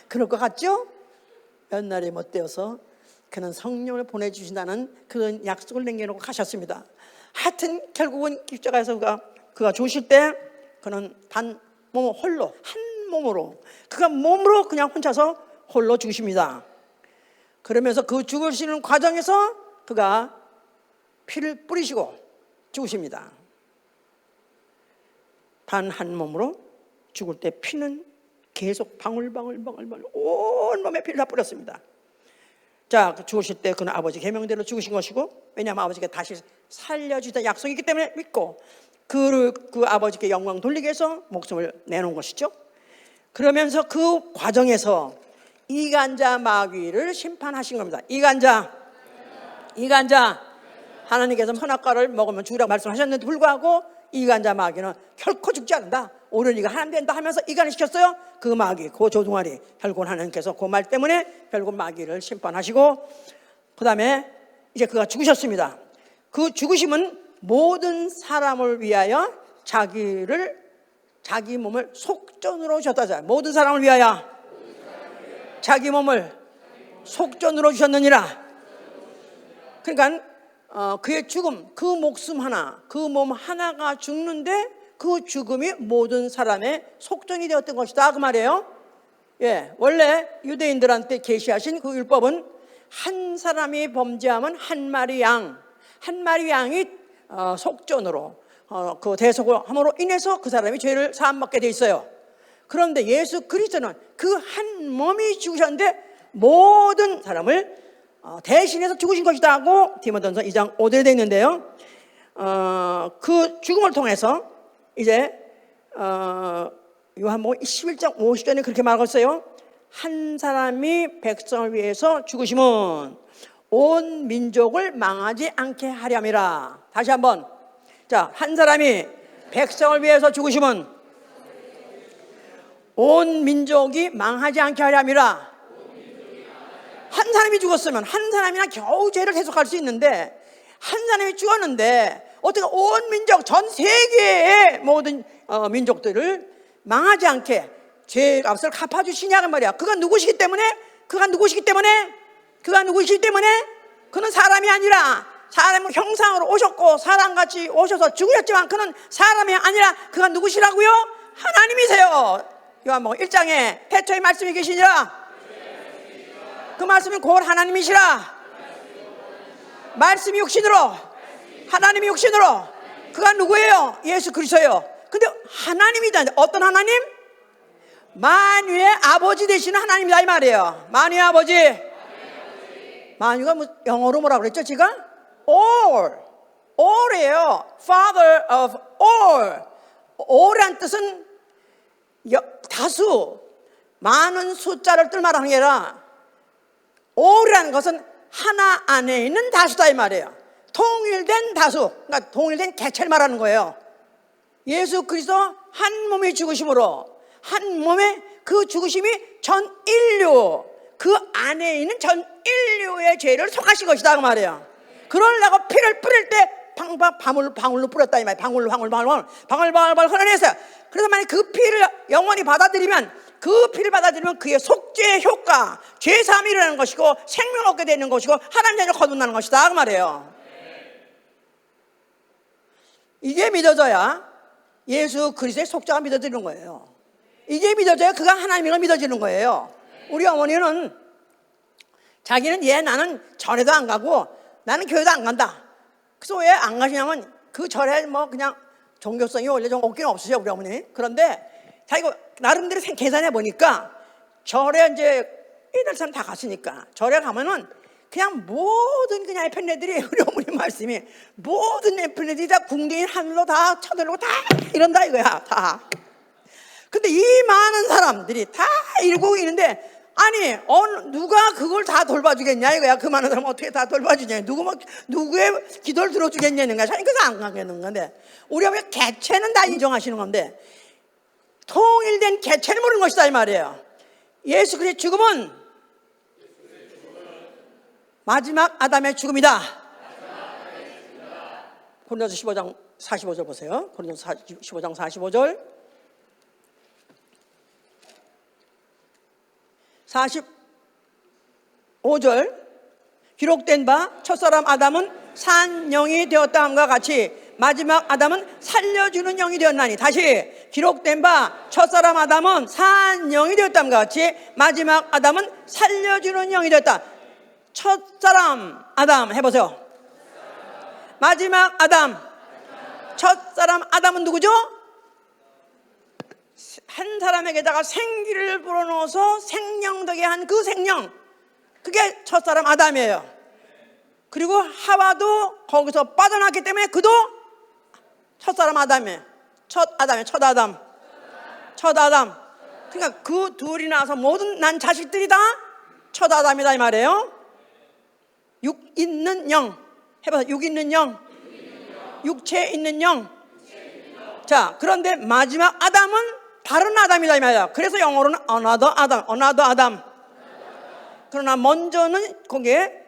그럴 것 같죠? 몇 날이 못 되어서 그는 성령을 보내주신다는 그런 약속을 남겨놓고 가셨습니다. 하여튼 결국은 십자가에서 그가 죽으실 때 그는 홀로 한 몸으로 그가 몸으로 그냥 혼자서 홀로 죽으십니다. 그러면서 그 죽으시는 과정에서 그가 피를 뿌리시고 죽으십니다. 단 한 몸으로 죽을 때 피는 계속 방울방울 온 몸에 피를 다 뿌렸습니다. 자, 죽으실 때 그는 아버지 계명대로 죽으신 것이고, 왜냐하면 아버지가 다시 살려주다 약속이 있기 때문에 믿고 그 아버지께 영광 돌리기 위해서 목숨을 내놓은 것이죠. 그러면서 그 과정에서 이간자 마귀를 심판하신 겁니다. 이간자 하나님께서 선악과를 먹으면 죽으라고 말씀하셨는데 불구하고 이간자 마귀는 결코 죽지 않는다. 오히려 네가 하나님 된다 하면서 이간을 시켰어요. 그 마귀, 그 조종아리 결국 하나님께서 그 말 때문에 결국 마귀를 심판하시고 그 다음에 이제 그가 죽으셨습니다. 그 죽으심은 모든 사람을 위하여 자기 몸을 속전으로 주셨다. 모든 사람을 위하여 자기 몸을 속전으로 주셨느니라. 그러니까 그의 죽음, 그 목숨 하나, 그 몸 하나가 죽는데 그 죽음이 모든 사람의 속전이 되었던 것이다 그 말이에요. 예, 원래 유대인들한테 계시하신 그 율법은 한 사람이 범죄하면 한 마리 양이 속전으로 그 대속을 함으로 인해서 그 사람이 죄를 사함받게 돼 있어요. 그런데 예수 그리스도는 그 한 몸이 죽으셨는데 모든 사람을 대신해서 죽으신 것이다 하고 디모데전서 2장 5절에 되어 있는데요. 그 죽음을 통해서 이제 요한복음 11장 50절에 그렇게 말하고 있어요. 한 사람이 백성을 위해서 죽으심은 온 민족을 망하지 않게 하려 함이라. 다시 한번. 자, 한 사람이 백성을 위해서 죽으심은 온 민족이 망하지 않게 하려 함이라. 한 사람이 죽었으면 한 사람이나 겨우 죄를 해석할 수 있는데 한 사람이 죽었는데 어떻게 온 민족 전 세계의 모든 민족들을 망하지 않게 죄값을 갚아주시냐는 말이야. 그가 누구시기 때문에 그는 사람이 아니라 사람의 형상으로 오셨고 사람같이 오셔서 죽으셨지만 그는 사람이 아니라 그가 누구시라고요? 하나님이세요. 요한복음 1장에 태초에 말씀이 계시니라. 그 말씀은 곧 하나님이시라. 말씀이 육신으로, 하나님이 육신으로. 그가 누구예요? 예수 그리스도예요. 근데 하나님이다. 어떤 하나님? 만유의 아버지 되시는 하나님이다 이 말이에요. 만유의 아버지. 만유가 뭐 영어로 뭐라고 그랬죠 지금? all이에요. Father of all. all이란 뜻은 다수, 많은 숫자를 뜻말하는 게 아니라 all이라는 것은 하나 안에 있는 다수다 이 말이에요. 통일된 다수, 그러니까 통일된 개체를 말하는 거예요. 예수 그리스도 한 몸이 죽으심으로 한 몸의 그 죽으심이 전 인류, 그 안에 있는 전 인류의 죄를 속하신 것이다 그 말이에요. 그러려고 피를 뿌릴 때 방울로 뿌렸다 이 말이에요. 방울 흘러내었어요. 그래서 만약 그 피를 영원히 받아들이면 그의 속죄의 효과, 죄사함이 일어나는 것이고 생명을 얻게 되는 것이고 하나님 자녀를 거듭나는 것이다 그 말이에요. 이게 믿어져야 예수 그리스도의 속죄가 믿어지는 거예요. 이게 믿어져야 그가 하나님인 걸 믿어지는 거예요. 우리 어머니는 자기는 나는 절에도 안 가고 나는 교회도 안 간다. 그래서 왜 안 가시냐면 그 절에 뭐 그냥 종교성이 원래 좀 없긴 없으셔 우리 어머니. 그런데 자기가 나름대로 계산해 보니까 절에 이제 옛날 사람 다 갔으니까 절에 가면은 그냥 모든 그냥 에펜네들이 우리 어머니 말씀이 모든 에펜네들이 다 궁둥이 하늘로 다 쳐들고 다 이런다 이거야 다. 근데 이 많은 사람들이 다 이러고 있는데 아니 누가 그걸 다 돌봐주겠냐 이거야. 그 많은 사람 어떻게 다 돌봐주냐. 누구의 기도를 들어주겠냐는 거야. 그래서 안 가겠는 건데, 우리가 왜 개체는 다 인정하시는 건데 통일된 개체를 모르는 것이다 이 말이에요. 예수 그리스도의 죽음은 마지막 아담의 죽음이다. 고린도서 15장 45절 보세요. 고린도서 15장 45절 45절 기록된 바 첫사람 아담은 산 영이 되었다 함과 같이 마지막 아담은 살려주는 영이 되었나니. 다시, 기록된 바 첫사람 아담은 산 영이 되었다 함과 같이 마지막 아담은 살려주는 영이 되었다. 첫사람 아담 해보세요. 마지막 아담. 첫사람 아담은 누구죠? 한 사람에게다가 생기를 불어넣어서 생명되게 한 그 생명, 그게 첫사람 아담이에요. 그리고 하와도 거기서 빠져나왔기 때문에 그도 첫사람 아담이에요. 첫 아담. 그러니까 그 둘이 나와서 모든 난 자식들이 다 첫 아담이다 이 말이에요. 육 있는 영 해봐서. 육 있는 영, 육체 있는 영. 자, 그런데 마지막 아담은 다른 아담이다 이 말이야. 그래서 영어로는 another 아담. 그러나 먼저는 거기에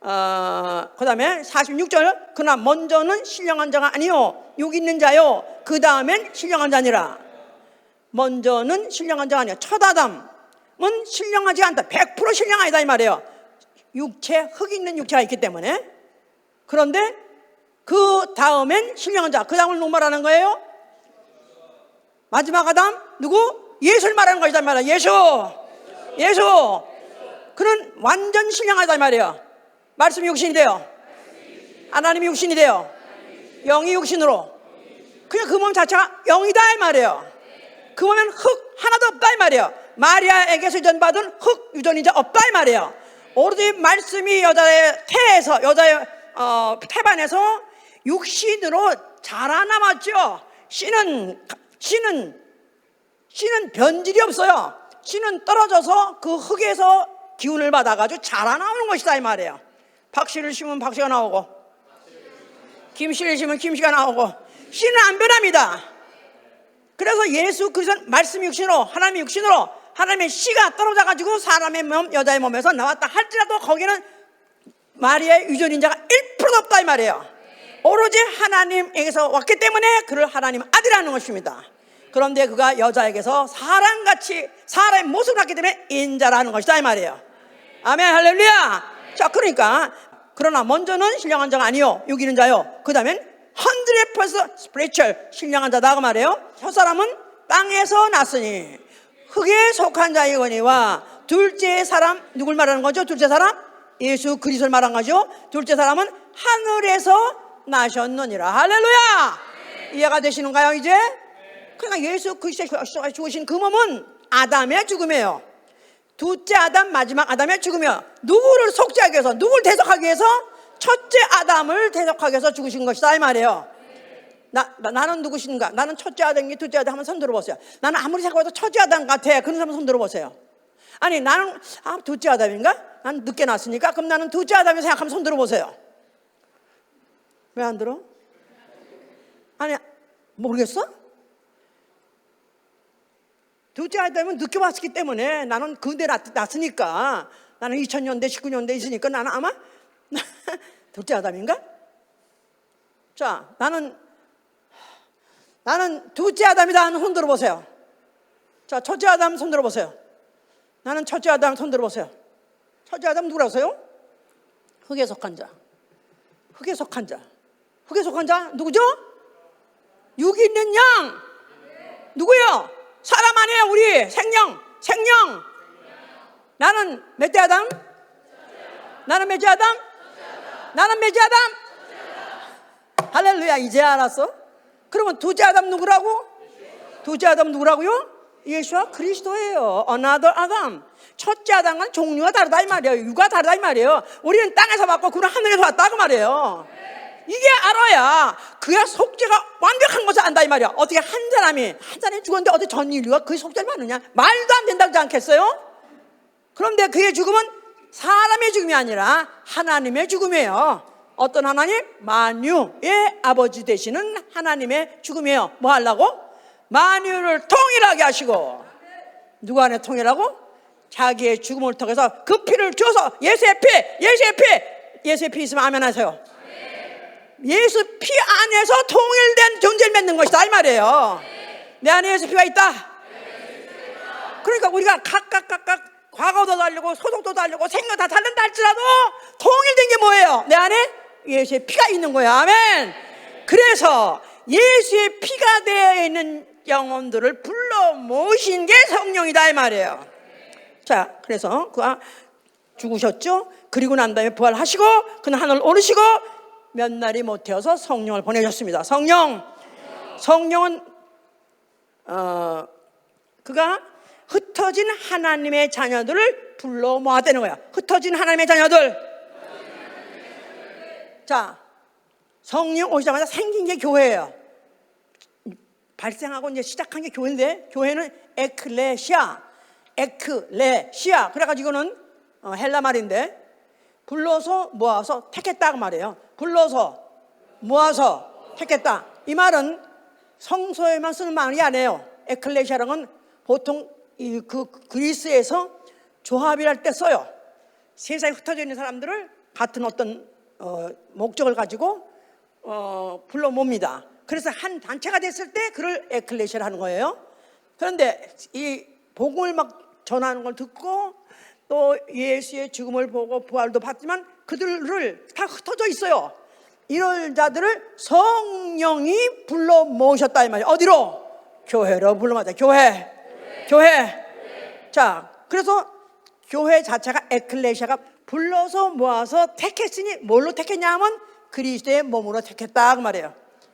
그 다음에 46절, 그러나 먼저는 신령한 자가 아니요 육 있는 자요 그 다음엔 신령한 자니라. 먼저는 신령한 자가 아니야. 첫 아담은 신령하지 않다. 100% 신령하다 이 말이에요. 육체, 흙 있는 육체가 있기 때문에. 그런데 그 다음엔 신령한 자, 그 다음을 누구 말하는 거예요? 마지막 아담 누구? 예수를 말하는 것이다 말이야. 예수. 그는 완전 신령하다 말이에요. 말씀이 육신이 돼요. 하나님이 육신이 돼요. 영이 육신으로. 그냥 그 몸 자체가 영이다 이 말이에요. 그 몸엔 흙 하나도 없다 이 말이에요. 마리아에게서 유전받은 흙 유전이자 없다 이 말이에요. 오로지 말씀이 여자의 태에서, 여자의 태반에서 육신으로 자라나왔죠. 씨는 변질이 없어요. 씨는 떨어져서 그 흙에서 기운을 받아가지고 자라나오는 것이다 이 말이에요. 박씨를 심으면 박씨가 나오고, 김씨를 심으면 김씨가 나오고, 씨는 안 변합니다. 그래서 예수 그리스도는 말씀 육신으로, 하나님의 육신으로, 하나님의 씨가 떨어져가지고 사람의 몸, 여자의 몸에서 나왔다 할지라도 거기는 마리아의 유전인자가 1%도 없다 이 말이에요. 오로지 하나님에게서 왔기 때문에 그를 하나님 아들이라는 것입니다. 그런데 그가 여자에게서 사람같이 사람의 모습을 갖기 때문에 인자라는 것이다 이 말이에요. 아멘, 할렐루야. 자, 그러니까 그러나 먼저는 신령한 자가 아니요 육 있는 자요 그 다음엔 100% spiritual 신령한 자다 그 말이에요. 첫 사람은 땅에서 났으니 흙에 속한 자이거니와 둘째 사람 누굴 말하는 거죠? 둘째 사람 예수 그리스도를 말한 거죠. 둘째 사람은 하늘에서 나셨느니라. 할렐루야. 이해가 되시는가요 이제? 그러니까 예수 그리스도가 죽으신 그 몸은 아담의 죽음이에요. 둘째 아담, 마지막 아담의 죽음이에요. 누구를 속죄하기 위해서, 누구를 대속하기 위해서? 첫째 아담을 대속하기 위해서 죽으신 것이다 이 말이에요. 나는 누구신가? 나는 첫째 아담이 둘째 아담 한번 손 들어보세요. 나는 아무리 생각해도 첫째 아담 같아. 그런 사람 손 들어보세요. 아니 나는 둘째 아담인가? 난 늦게 났으니까 그럼 나는 둘째 아담이 생각하면 손 들어보세요. 왜 안 들어? 아니 모르겠어? 둘째 아담은 늦게 왔기 때문에 나는 그때 났으니까 나는 2000년대 19년대 있으니까 나는 아마 둘째 아담인가? 자, 나는 둘째 아담이다 하는 손 들어보세요. 자, 첫째 아담 손 들어보세요. 나는 첫째 아담 손 들어보세요. 첫째 아담 누구라고요? 흙에 속한 자. 흙에 속한 자. 흙에 속한 자 누구죠? 육 있는 영. 누구요? 사람 아니에요. 우리 생명. 나는 몇째 아담? 나는 몇째 아담? 나는 몇째 아담? 할렐루야. 이제 알았어? 그러면 둘째 아담 누구라고? 둘째 아담 누구라고요? 예수와 그리스도예요. another 아담. 첫째 아담과는 종류가 다르다 이 말이에요. 유가 다르다 이 말이에요. 우리는 땅에서 왔고 그는 하늘에서 왔다 그 말이에요. 이게 알아야 그야 속죄가 완벽한 것을 안다 이 말이야. 어떻게 한 사람이 죽었는데 어떻게 전 인류가 그 속죄를 받느냐? 말도 안 된다지 않겠어요? 그런데 그의 죽음은 사람의 죽음이 아니라 하나님의 죽음이에요. 어떤 하나님? 만유의 아버지 되시는 하나님의 죽음이에요. 뭐 하려고? 만유를 통일하게 하시고. 누구 안에 통일하고? 자기의 죽음을 통해서 그 피를 줘서 예수의 피 있으면 아멘 하세요. 예수 피 안에서 통일된 존재를 맺는 것이다 이 말이에요. 내 안에 예수 피가 있다. 그러니까 우리가 각각 과거도 달리고 소속도 달리고 생각 다 다른다 할지라도 통일된 게 뭐예요? 내 안에 예수의 피가 있는 거예요. 아멘. 그래서 예수의 피가 되어 있는 영혼들을 불러 모신 게 성령이다 이 말이에요. 자, 그래서 그가 죽으셨죠. 그리고 난 다음에 부활하시고 그는 하늘 오르시고 몇 날이 못 되어서 성령을 보내셨습니다. 성령은 그가 흩어진 하나님의 자녀들을 불러 모았다는 거야. 흩어진 하나님의 자녀들. 자, 성령 오시자마자 생긴 게 교회예요. 발생하고 이제 시작한 게 교회인데, 교회는 에클레시아. 그래가지고 이거는 헬라 말인데, 불러서 모아서 택했다 그 말이에요. 불러서 모아서 택했다. 이 말은 성소에만 쓰는 말이 아니에요. 에클레시아라는 건 보통 그 그리스에서 조합이랄 때 써요. 세상에 흩어져 있는 사람들을 같은 어떤 목적을 가지고 불러 몹니다. 그래서 한 단체가 됐을 때 그를 에클레시아를 하는 거예요. 그런데 이 복음을 막 전하는 걸 듣고 또 예수의 죽음을 보고 부활도 봤지만 그들을 다 흩어져 있어요. 이런 자들을 성령이 불러 모으셨다 이 말이에요. 어디로? 교회로 불러 모았다. 교회. 자, 그래서 교회 자체가 에클레시아가 불러서 모아서 택했으니 뭘로 택했냐 하면 그리스도의 몸으로 택했다 그 말이에요.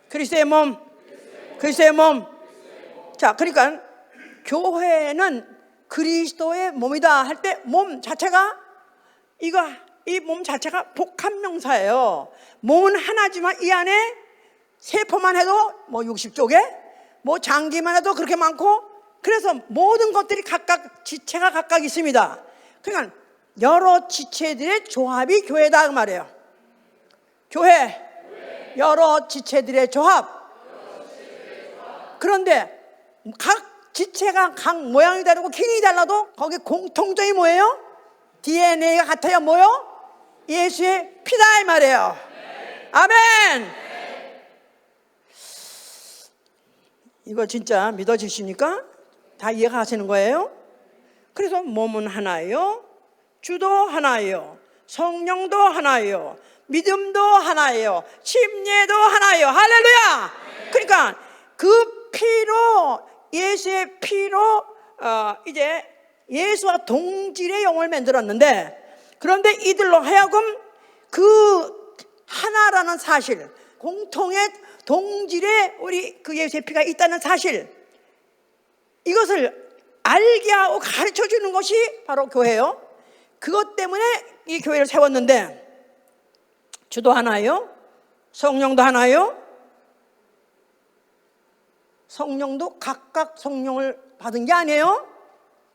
그리스도의 몸. 자, 그러니까 교회는 그리스도의 몸이다 할 때 몸 자체가 이 몸 자체가 복합명사예요. 몸은 하나지만 이 안에 세포만 해도 뭐 60쪽에 뭐 장기만 해도 그렇게 많고, 그래서 모든 것들이 각각 지체가 각각 있습니다. 그러니까 여러 지체들의 조합이 교회다 그 말이에요. 교회. 여러 지체들의 조합. 그런데 각 지체가 각 모양이 다르고 기능이 달라도 거기 공통점이 뭐예요? DNA가 같아요. 뭐요? 예수의 피다 이 말이에요. 아멘. 이거 진짜 믿어지십니까? 다 이해가 하시는 거예요? 그래서 몸은 하나예요, 주도 하나예요, 성령도 하나예요, 믿음도 하나예요, 침례도 하나예요. 할렐루야. 그러니까 그 피로, 예수의 피로 이제 예수와 동질의 영혼을 만들었는데, 그런데 이들로 하여금 그 하나라는 사실, 공통의 동질의 우리 그 예수의 피가 있다는 사실, 이것을 알게 하고 가르쳐 주는 것이 바로 교회예요. 그것 때문에 이 교회를 세웠는데, 주도 하나예요, 성령도 하나예요. 성령도 각각 성령을 받은 게 아니에요.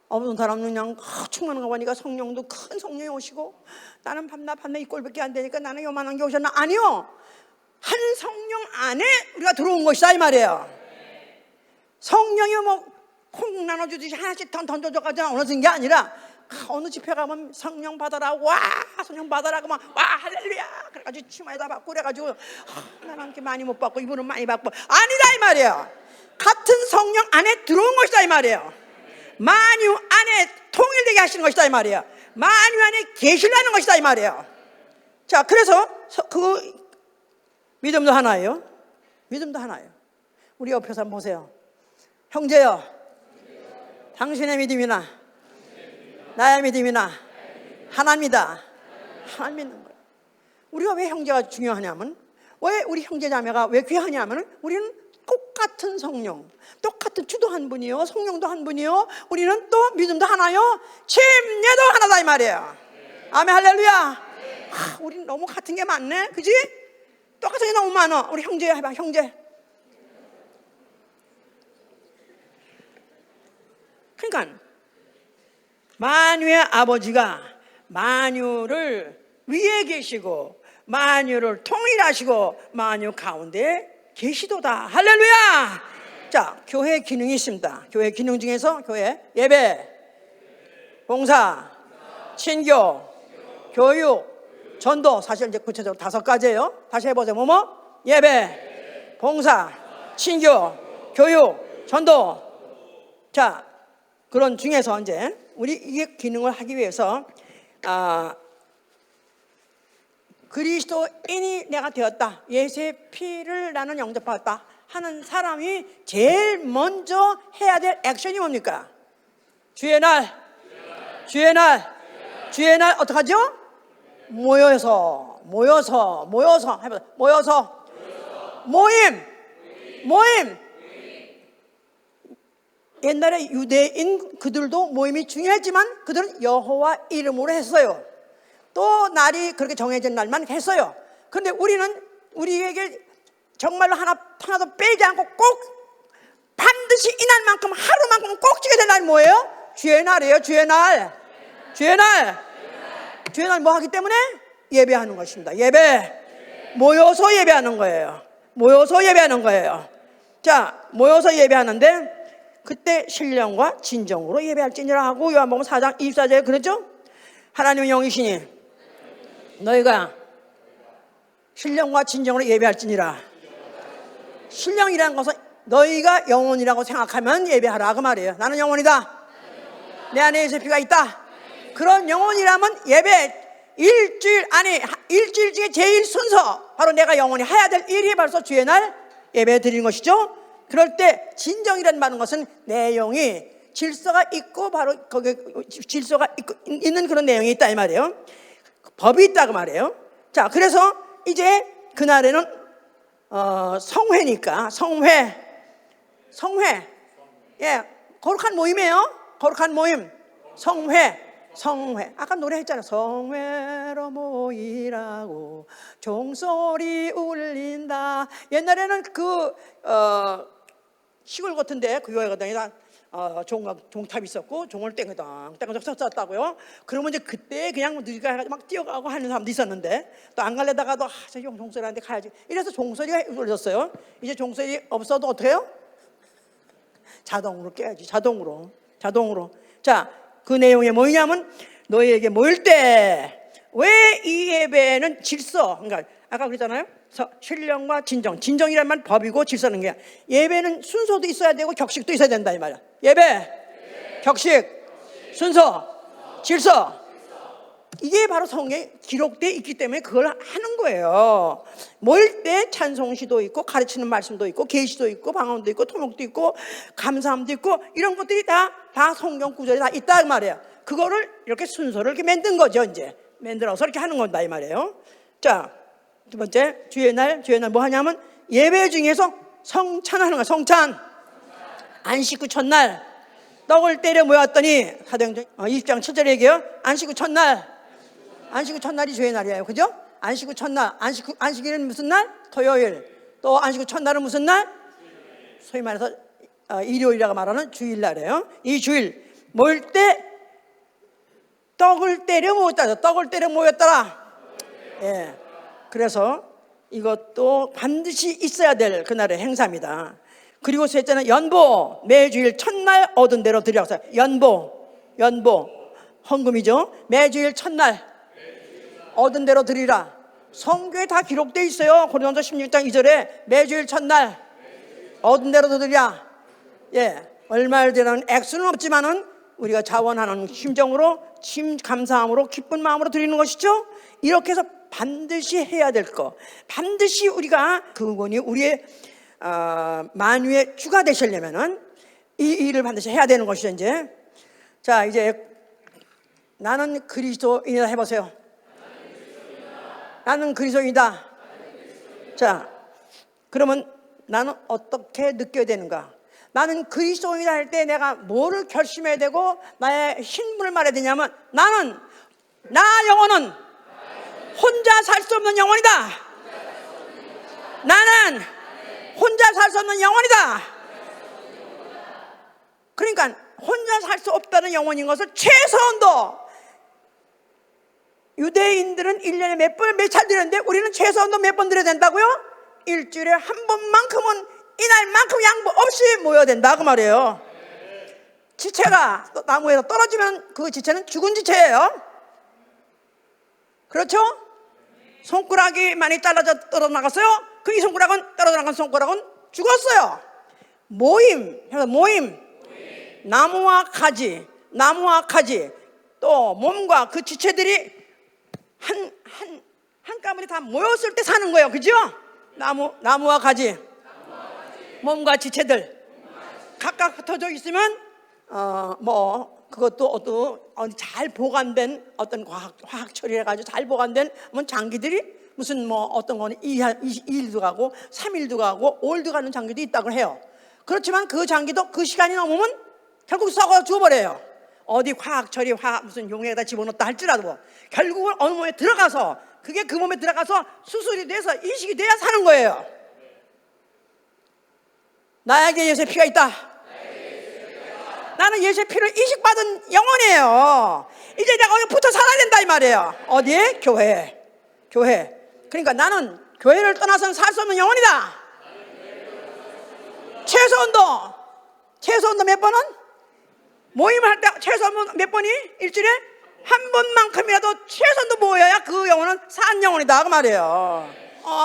어떤 사람은 그냥 충만한 거 보니까 성령도 큰 성령이 오시고, 나는 밤낮 이 꼴밖에 안 되니까 나는 요만한 게 오셨나? 아니요, 한 성령 안에 우리가 들어온 것이다 이 말이에요. 성령이 뭐 콩 나눠주듯이 하나씩 던져줘가지고 어느신 게 아니라, 어느 집회 가면 성령 받아라, 와 성령 받아라 그러면 와 할렐루야 그래가지고 치마에다 받고 그래가지고 나는 이렇게 많이 못 받고 이분은 많이 받고, 아니다 이 말이에요. 같은 성령 안에 들어온 것이다 이 말이에요. 만유 안에 통일되게 하시는 것이다 이 말이에요. 만유 안에 계시려는 것이다 이 말이에요. 자, 그래서 그 믿음도 하나예요. 믿음도 하나예요. 우리 옆에서 한번 보세요. 형제여, 당신의 믿음이나 나의 믿음이나 하나입니다. 하나님 믿는 거예요. 우리가 왜 형제가 중요하냐면, 왜 우리 형제 자매가 왜 귀하냐면, 우리는 똑같은 성령, 똑같은 주도 한 분이요, 성령도 한 분이요, 우리는 또 믿음도 하나요, 침례도 하나다 이 말이에요. 아멘 할렐루야. 우리는 너무 같은 게 많네, 그지? 똑같은 게 너무 많아. 우리 형제 해봐, 형제. 그러니까 만유의 아버지가 만유를 위에 계시고 만유를 통일하시고 만유 가운데 계시도다. 할렐루야. 자, 교회 기능이 있습니다. 교회 기능 중에서 교회 예배, 봉사, 친교, 교육, 전도. 사실 이제 구체적으로 5가지예요. 다시 해보세요. 뭐뭐? 예배, 봉사, 친교, 교육, 전도. 자, 그런 중에서 이제 우리 이 기능을 하기 위해서 그리스도인이 내가 되었다, 예수의 피를 나는 영접받았다 하는 사람이 제일 먼저 해야 될 액션이 뭡니까? 주의 날, 주의 날, 주의 날 어떡하죠? 모여서 해보자. 모여서 모임. 옛날에 유대인 그들도 모임이 중요했지만 그들은 여호와 이름으로 했어요. 또 날이 그렇게 정해진 날만 했어요. 그런데 우리는 우리에게 정말로 하나도 빼지 않고 꼭 반드시 이 날만큼 하루만큼 꼭 지켜야 될 날이 뭐예요? 주의 날이에요. 주의 날 뭐 하기 때문에? 예배하는 것입니다. 예배. 모여서 예배하는 거예요. 자, 모여서 예배하는데 그때 신령과 진정으로 예배할지니라 하고 요한복음 4장 24절에 그랬죠? 하나님의 영이시니 너희가 신령과 진정으로 예배할지니라. 신령이라는 것은 너희가 영혼이라고 생각하면 예배하라 그 말이에요. 나는 영혼이다. 내 안에 예수의 피가 있다. 그런 영혼이라면 예배 일주일 중에 제일 순서 바로 내가 영혼이 해야 될 일이 벌써 주의 날 예배 드리는 것이죠. 그럴 때 진정이라는 말은 것은 내용이 질서가 있고 바로 거기에 질서가 있는 그런 내용이 있다 이 말이에요. 법이 있다 그 말이에요. 자, 그래서 이제 그날에는 성회니까 성회. 예, 거룩한 모임이에요. 거룩한 모임. 성회. 아까 노래했잖아요. 성회로 모이라고 종소리 울린다. 옛날에는 시골 같은데 그 교회 가다가 종탑이 있었고 종을 땡그당 쳤었다고요. 그러면 이제 그때 그냥 누가 해가지고 막 뛰어가고 하는 사람도 있었는데 또 안 갈래다가도 저 종소리한테 가야지. 이래서 종소리가 울렸어요. 이제 종소리 없어도 어떻게 해요? 자동으로 깨야지. 자동으로. 자, 그 내용이 뭐냐면 너희에게 모일 때 왜 이 예배는 질서, 그러니까 아까 그랬잖아요. 신령과 진정이란 말 법이고 질서는 게 예배는 순서도 있어야 되고 격식도 있어야 된다 이 말이야. 예배, 격식, 순서, 질서. 이게 바로 성경에 기록되어 있기 때문에 그걸 하는 거예요. 모일 때 찬송시도 있고 가르치는 말씀도 있고 계시도 있고 방언도 있고 토목도 있고 감사함도 있고 이런 것들이 다 성경 구절에 다 있다 이 말이에요. 그거를 이렇게 순서를 이렇게 만든 거죠. 이제 만들어서 이렇게 하는 건다 이 말이에요. 자, 두 번째 주의 날 뭐 하냐면 예배 중에서 성찬하는 거야. 성찬. 안식 후 첫날 떡을 때려 모였더니 사도행전 20장 7절에 얘기해요. 안식 후 첫날이 주의 날이에요. 그죠? 안식 후 첫날. 안식일은 무슨 날? 토요일. 또 안식 후 첫날은 무슨 날? 소위 말해서 일요일이라고 말하는 주일날이에요. 이 주일 모일 때 떡을 때려 모였더라. 예. 그래서 이것도 반드시 있어야 될 그날의 행사입니다. 그리고 셋째는 연보. 매주일 첫날 얻은 대로 드리라고 했어요. 연보 헌금이죠. 매주일 첫날 얻은 대로 드리라. 성경에 다 기록되어 있어요. 고린도서 16장 2절에 매주일 첫날 얻은 대로 드리라. 예, 얼마를 드리는 액수는 없지만은 우리가 자원하는 심정으로 감사함으로 기쁜 마음으로 드리는 것이죠. 이렇게 해서 반드시 해야 될 거, 반드시 우리가 그분이 우리의 만유의 주가 되시려면은 이 일을 반드시 해야 되는 것이죠. 이제 나는 그리스도인이다 해보세요. 나는 그리스도인이다. 자, 그러면 나는 어떻게 느껴야 되는가? 나는 그리스도인이다 할 때 내가 뭐를 결심해야 되고 나의 신분을 말해야 되냐면 나 영혼은 혼자 살 수 없는 영혼이다. 나는 혼자 살 수 없는 영혼이다. 그러니까 혼자 살 수 없다는 영혼인 것을 최소한도, 유대인들은 1년에 몇 번, 몇 차례 드렸는데 우리는 최소한도 몇 번 드려야 된다고요? 일주일에 한 번만큼은 이날만큼 양보 없이 모여야 된다 그 말이에요. 지체가 나무에서 떨어지면 그 지체는 죽은 지체예요. 그렇죠? 손가락이 많이 잘라져 떨어져 나갔어요. 그 이 손가락은 떨어져 나간 손가락은 죽었어요. 모임, 나무와 가지, 또 몸과 그 지체들이 한 가문이 다 모였을 때 사는 거예요. 그죠? 나무와 가지, 몸과 지체들 각각 흩어져 있으면 그것도 잘 보관된 어떤 화학 처리해 가지고 잘 보관된 장기들이 무슨 어떤 거는 2일도 가고 3일도 가고 5일도 가는 장기도 있다고 해요. 그렇지만 그 장기도 그 시간이 넘으면 결국 썩어 죽어버려요. 어디 화학 처리 무슨 용액에다 집어넣었다 할지라도 결국은 어느 몸에 들어가서, 그게 그 몸에 들어가서 수술이 돼서 이식이 돼야 사는 거예요. 나에게 예수의 피가 있다. 나는 예수의 피를 이식받은 영혼이에요. 이제 내가 거기 붙어 살아야 된다 이 말이에요. 어디에? 교회. 그러니까 나는 교회를 떠나서는 살 수 없는 영혼이다. 최소한도 몇 번은? 모임할 때 최소한 몇 번이? 일주일에 한 번만큼이라도 최소한도 모여야 그 영혼은 산 영혼이다 그 말이에요.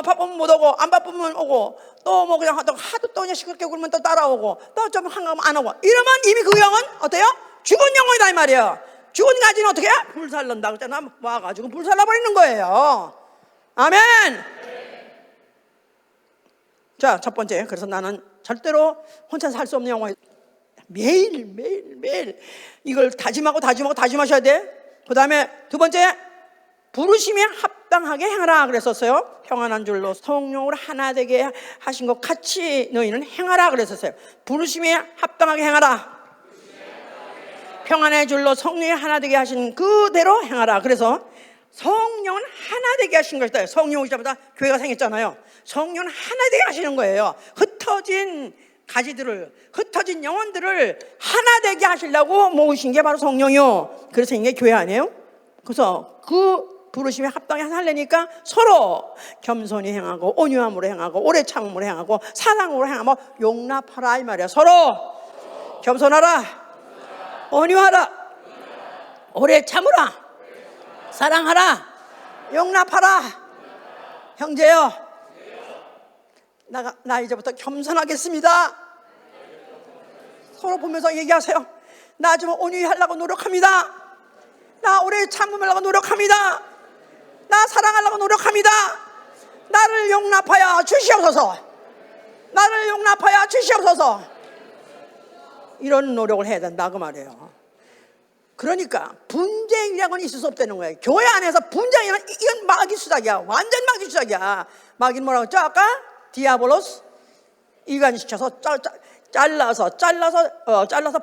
바쁘면 못 오고, 안 바쁘면 오고, 또 그냥 하도 또 그냥 시끄럽게 굴면 또 따라오고, 또 좀 한가하면 안 오고, 이러면 이미 그 영혼 어때요? 죽은 영혼이다 이 말이에요. 죽은 가지는 어떻게 해? 불살른다 그랬잖아. 와가지고 불살라버리는 거예요. 아멘. 자, 첫 번째, 그래서 나는 절대로 혼자 살 수 없는 영혼. 매일 이걸 다짐하셔야 돼. 그 다음에 두 번째, 부르심에 합당하게 행하라 그랬었어요. 평안한 줄로 성령으로 하나 되게 하신 것 같이 너희는 행하라 그랬었어요. 부르심에 합당하게 행하라. 평안의 줄로 성령이 하나 되게 하신 그대로 행하라. 그래서 성령은 하나 되게 하신 것이다. 성령 오시자마자 교회가 생겼잖아요. 성령은 하나 되게 하시는 거예요. 흩어진 가지들을, 흩어진 영혼들을 하나 되게 하시려고 모으신 게 바로 성령이요. 그래서 이게 교회 아니에요? 그래서 그 부르심에 합당히 하려니까 서로 겸손히 행하고, 온유함으로 행하고, 오래 참음으로 행하고, 사랑으로 행하고, 용납하라 이 말이야. 서로 겸손하라, 온유하라, 오래 참으라, 사랑하라, 용납하라. 형제요, 나 이제부터 겸손하겠습니다. 서로 보면서 얘기하세요. 나 좀 온유히 하려고 노력합니다. 나 오래 참으려고 노력합니다. 나 사랑하려고 노력합니다. 나를 용납하여 주시옵소서. 나를 용납하여 주시옵소서. 이런 노력을 해야 된다 그 말이에요. 그러니까 분쟁이라고는 있을 수 없다는 거예요. 교회 안에서 분쟁이란 이건 마귀 수작이야. 완전 마귀 수작이야. 마귀는 뭐라고 했죠? 아까 디아볼로스, 이간시켜서 잘라서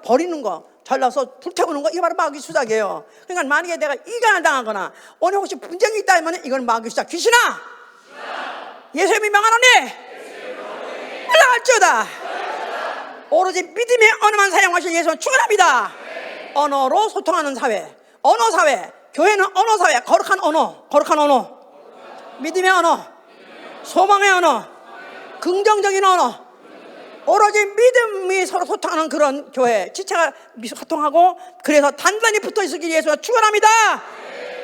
버리는 거, 잘라서 불태우는 거, 이게 바로 마귀 수작이에요. 그러니까 만약에 내가 이간을 당하거나 오늘 혹시 분쟁이 있다 하면 이건 마귀 수작. 귀신아, 예수님이 명하노니 올라갈지어다. 오로지 믿음의 언어만 사용하신 예수는 축원합니다. 언어로 소통하는 사회, 언어 사회, 교회는 언어 사회. 거룩한 언어, 믿음의 언어, 소망의 언어, 긍정적인 언어, 오로지 믿음이 서로 소통하는 그런 교회, 지체가 소통하고, 그래서 단단히 붙어있기 위해서 축원합니다.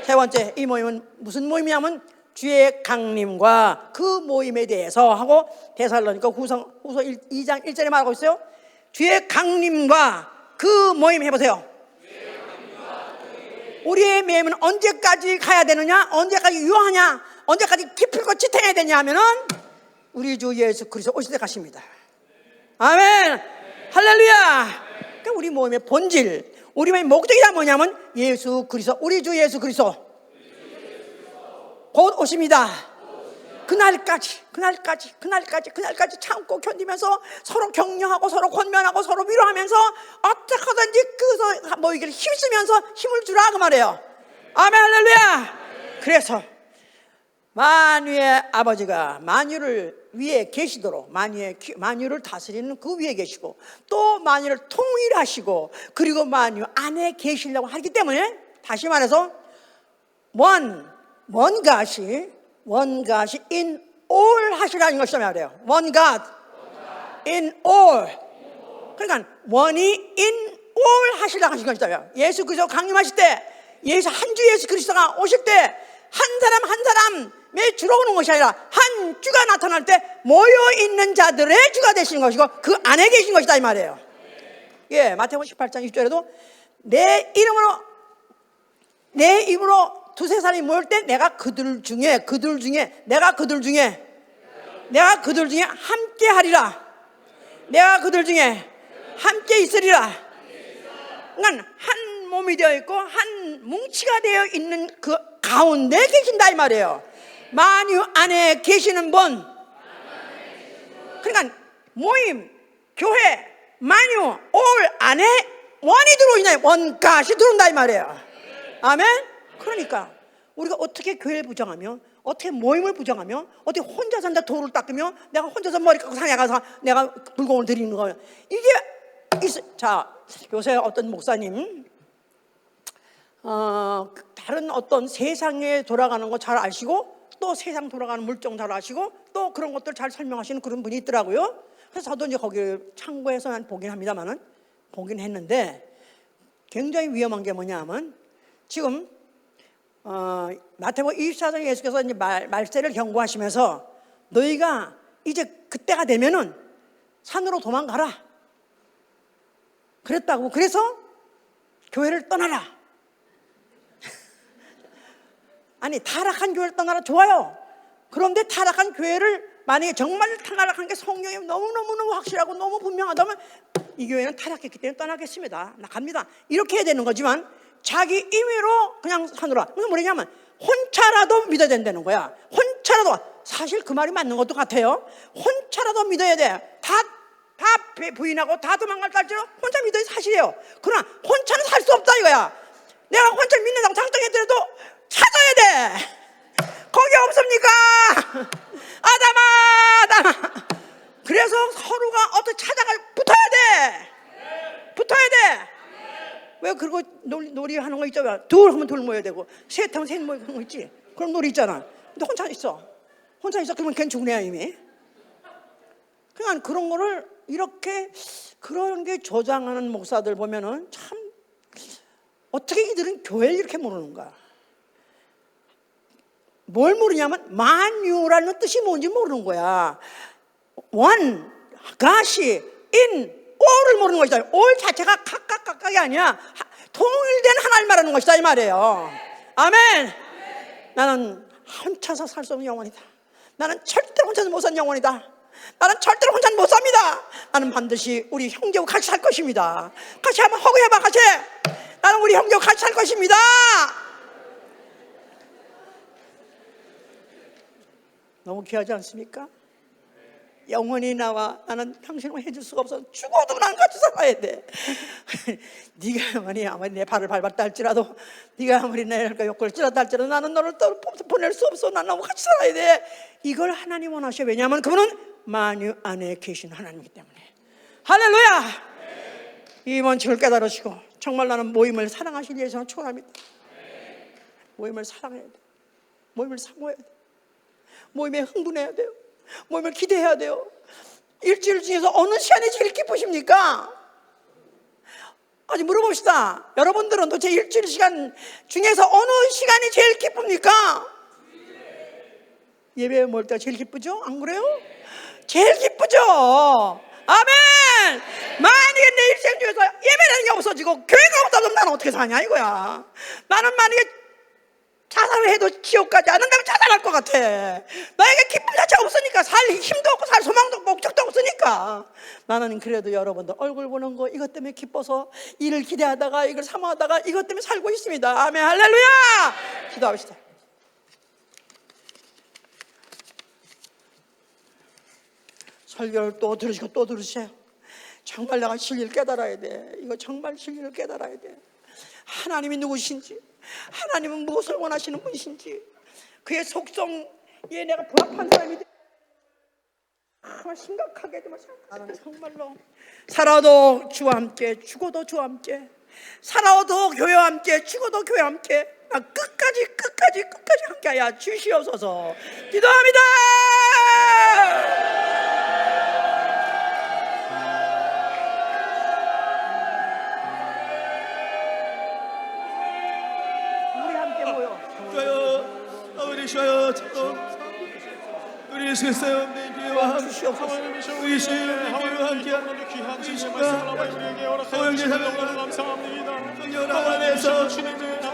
세 번째, 이 모임은 무슨 모임이냐면 주의 강림과 그 모임에 대해서 하고, 데살로니가 후서 2장 1절에 말하고 있어요. 주의 강림과 그 모임 해보세요. 우리의 모임은 언제까지 가야 되느냐, 언제까지 유효하냐, 언제까지 깊이고 지탱해야 되냐 하면은 우리 주 예수 그리스도 오실 때 가십니다. 아멘. 할렐루야. 그러니까 우리 모임의 본질, 우리 모임의 목적이란 뭐냐면 예수 그리스도, 우리 주 예수 그리스도 곧 오십니다. 그날까지 참고 견디면서 서로 격려하고, 서로 권면하고, 서로 위로하면서 어떻게든지 그 모이기를 힘쓰면서 힘을 주라 그 말이에요. 아멘. 할렐루야. 그래서 만유의 아버지가 만유를 위에 계시도록 만유를 다스리는 그 위에 계시고 또 만유를 통일하시고 그리고 만유 안에 계시려고 하기 때문에 다시 말해서 one God이 in all 하시라는 것이다 말이에요. one God in all. 그러니까 one이 in all 하시라고 하신 것이다. 예수 그리스도 강림하실 때 한 주 예수 그리스도가 오실 때 한 사람 한 사람의 주로 오는 것이 아니라 한 주가 나타날 때 모여 있는 자들의 주가 되시는 것이고 그 안에 계신 것이다 이 말이에요. 예, 마태복음 18장 6절에도 내 입으로 두세 사람이 모일 때 내가 그들 중에 함께 하리라. 내가 그들 중에 함께 있으리라. 그러니까 한 몸이 되어 있고 한 뭉치가 되어 있는 그 가운데 계신다 이 말이에요. 만유 안에 계시는 분. 그러니까 모임, 교회, 만유, 올 안에 원이 들어오냐, 원갓이 들어온다 이 말이에요. 아멘. 그러니까 우리가 어떻게 교회를 부정하며, 어떻게 모임을 부정하며, 어떻게 혼자 산다 돌을 닦으며, 내가 혼자서 머리 깎고 산에 가서 내가 불공을 드리는 거예요. 자, 요새 어떤 목사님 다른 어떤 세상에 돌아가는 거 잘 아시고 또 세상 돌아가는 물정 잘 아시고 또 그런 것들 잘 설명하시는 그런 분이 있더라고요. 그래서 저도 이제 거기 참고해서 보긴 합니다만은 보긴 했는데 굉장히 위험한 게 뭐냐면 지금 마태복음 24장 예수께서 이제 말세를 경고하시면서 너희가 이제 그때가 되면은 산으로 도망가라 그랬다고. 그래서 교회를 떠나라. 아니 타락한 교회를 떠나라 좋아요. 그런데 타락한 교회를 만약에 정말 타락한 게 성경에 너무너무 확실하고 너무 분명하다면 이 교회는 타락했기 때문에 떠나겠습니다. 나갑니다. 이렇게 해야 되는 거지만 자기 임의로 그냥 사느라. 무슨 말이냐면 혼자라도 믿어야 된다는 거야. 혼자라도. 사실 그 말이 맞는 것도 같아요. 혼자라도 믿어야 돼. 다 부인하고 다 도망갈 할지라도 혼자 믿어야 사실이에요. 그러나 혼자는 살 수 없다 이거야. 내가 혼자 믿는다고 작정했더라도 찾아야 돼. 거기 없습니까? 아담아. 그래서 서로가 어떻게 붙어야 돼. 왜 그거 놀이하는 거 있잖아. 둘 하면 둘 모여야 되고 셋 하면 셋 모이는 거 있지. 그런 놀이 있잖아. 근데 혼자 있어 그러면 걔는 죽은 애야 이미. 그러니까 그런 거를 이렇게 그런 게 조장하는 목사들 보면은 참 어떻게 이들은 교회를 이렇게 모르는가. 뭘 모르냐면 만유라는 뜻이 뭔지 모르는 거야. one God이 in all을 모르는 것이다. all 자체가 각각이 아니야. 통일된 하나를 말하는 것이다 이 말이에요. 아멘. 나는 혼자서 살 수 없는 영혼이다. 나는 절대로 혼자서 못 사는 영혼이다. 나는 절대로 혼자는 못 삽니다. 나는 반드시 우리 형제와 같이 살 것입니다. 같이 한번 허구해봐. 같이. 나는 우리 형제와 같이 살 것입니다. 너무 귀하지 않습니까? 영원히 나와 나는 당신을 해줄 수가 없어. 죽어도 난 같이 살아야 돼. 네가 아무리 내 발을 밟았다 할지라도, 네가 아무리 내 욕을 찔렀다 할지라도 나는 너를 또 보낼 수 없어. 난 너무 같이 살아야 돼. 이걸 하나님 원하셔. 왜냐하면 그분은 만유 안에 계신 하나님이기 때문에. 할렐루야. 이 원칙을 깨달으시고 정말 나는 모임을 사랑하시기 위해서는 축원합니다. 모임을 사랑해야 돼. 모임을 사모해야 돼. 모임에 흥분해야 돼요. 모임을 기대해야 돼요. 일주일 중에서 어느 시간이 제일 기쁘십니까? 아니 물어봅시다. 여러분들은 도대체 일주일 시간 중에서 어느 시간이 제일 기쁩니까? 예배 모일 때가 제일 기쁘죠? 안 그래요? 제일 기쁘죠? 아멘. 만약에 내 일생 중에서 예배라는 게 없어지고 교회가 없다면 나는 어떻게 사냐 이거야. 나는 만약에 자살을 해도 지옥 가지 않는다면 자살할 것 같아. 나에게 기쁨 자체가 없으니까, 살 힘도 없고 살 소망도 없고 목적도 없으니까. 나는 그래도 여러분들 얼굴 보는 거 이것 때문에 기뻐서 이를 기대하다가 이걸 사모하다가 이것 때문에 살고 있습니다. 아멘. 할렐루야. 기도합시다. 설교를 또 들으시고 또 들으세요. 정말 내가 진리를 깨달아야 돼. 이거 정말 진리를 깨달아야 돼. 하나님이 누구신지, 하나님은 무엇을 원하시는 분이신지, 그의 속성에 내가 부합한 사람이 돼. 심각하게 생각하는 정말로 살아도 주와 함께 죽어도 주와 함께 살아도 교회와 함께 죽어도 교회와 함께 끝까지 함께하여 주시옵소서. 기도합니다. 우리 함께 모여 아버지 주여 우리 예수 그리스도의 교회와 함께 우리 주의 하나님과 함께하는 귀한 진심과 허영의 사랑과 감사합니다. 하나님께서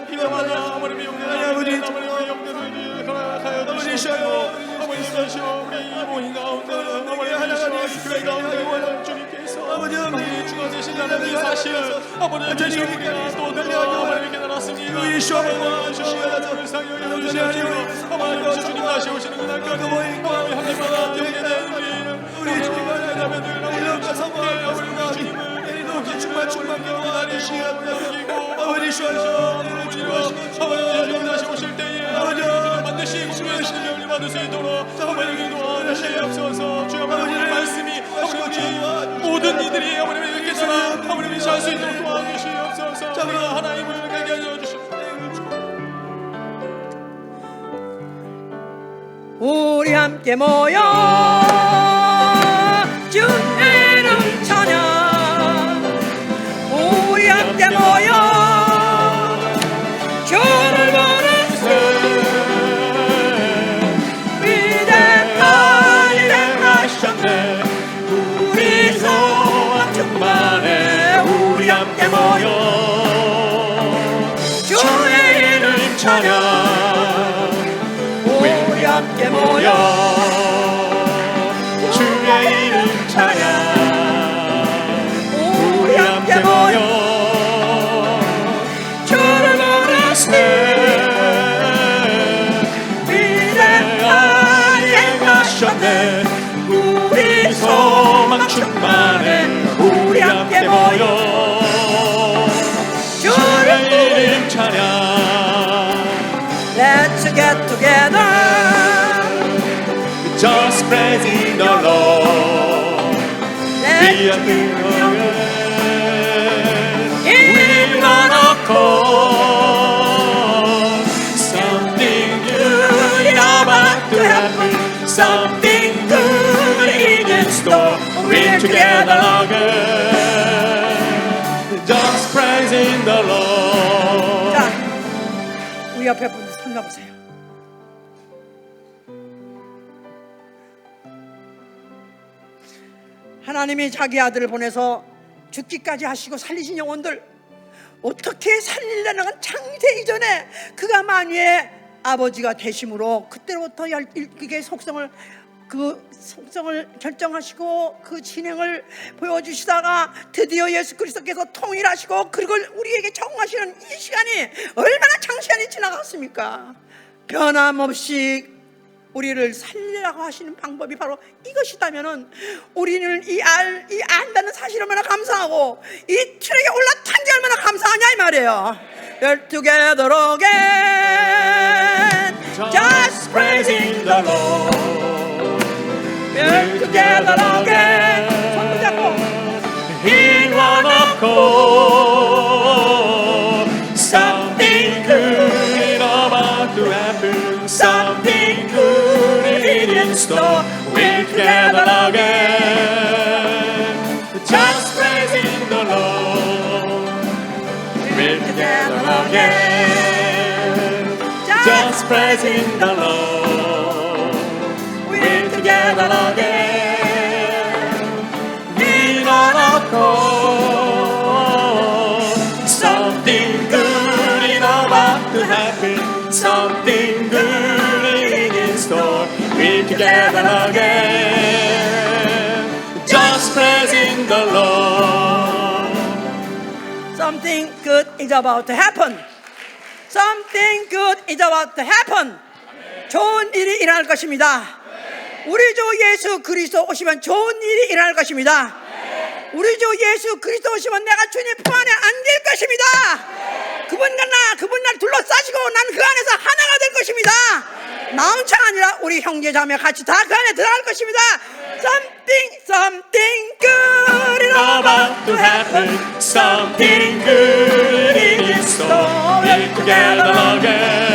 기도하자 아버지 용례를 아버지 주여 우리 이모인 가운데 아버지 하나님 교회 가운데 주님께서 아버지 주가 되신다는 이 사실 아버지 우리가 또 아버지 깨달았습니다. 우리 주여 주님 다시 오시는 그날까지 하나님과 경계된 우리 주님과 자매들 성공하고 주님을 내리놓고 충만 기다리시고 아버지 주여 아버지 다시 오실 때에 아버지 반드시 우리의 신령을 받을 수 있도록 아버지 도와주시옵소서. 주여 아버지의 말씀이 아버지 모든 이들이 아버지의 깨달아 아버지를 잘 수 있도록 도와주시옵소서. 우리가 하나님을 가게 하여 주시옵소서. 우리 함께 모여 주 이름 찬양 우리 함께 모여 주를 보는 위대한 일을 하셨네. 우리 소원 충만해 우리 함께 모여 주의 이름 찬양 우리 함께 모여 주의 이름 찬양 우리 함께 모여 주를 부르세 위대한 일 하셨네. 우리 소망 충만해 우리 함께 모여 주의 이름 찬양. Let's get together, just praising the Lord. We are in one accord. Something good is about to happen. Something good is in store. We're together again. Just praising the Lord. 자, 우리 옆에 분 손 잡으세요. 하나님이 자기 아들을 보내서 죽기까지 하시고 살리신 영혼들 어떻게 살리려는 건 창세 이전에 그가 만유의 아버지가 되심으로 그때로부터 그의 속성을 결정하시고 그 진행을 보여주시다가 드디어 예수 그리스도께서 통일하시고 그걸 우리에게 적용하시는 이 시간이 얼마나 장시간이 지나갔습니까? 변함없이 우리를 살리라고 하시는 방법이 바로 이것이다면은 우리는 이 안다는 사실이 얼마나 감사하고 이 트랙에 올라탄 게 얼마나 감사하냐 이 말이에요. You're together again, just praising the Lord. We're together again. 손 잡고 in one accord. Something good is about to happen. Something good is in store. We're together again. Just praising the Lord. We're together again. Just praising the Lord. We're together again. In one accord. Something good is about to happen. Something good is in store. We're together again. Just praising the Lord. Something good is about to happen. Something good is about to happen. 좋은 일이 일어날 것입니다. 우리 주 예수 그리스도 오시면 좋은 일이 일어날 것입니다. 우리 주 예수 그리스도 오시면 내가 주님 품 안에 안길 것입니다. 그분과 그분 날 둘러싸시고 난 그 안에서 하나가 될 것입니다. 나 혼자가 아니라 우리 형제 자매 같이 다 그 안에 들어갈 것입니다. something good is About to happen, something good in store. Get together again.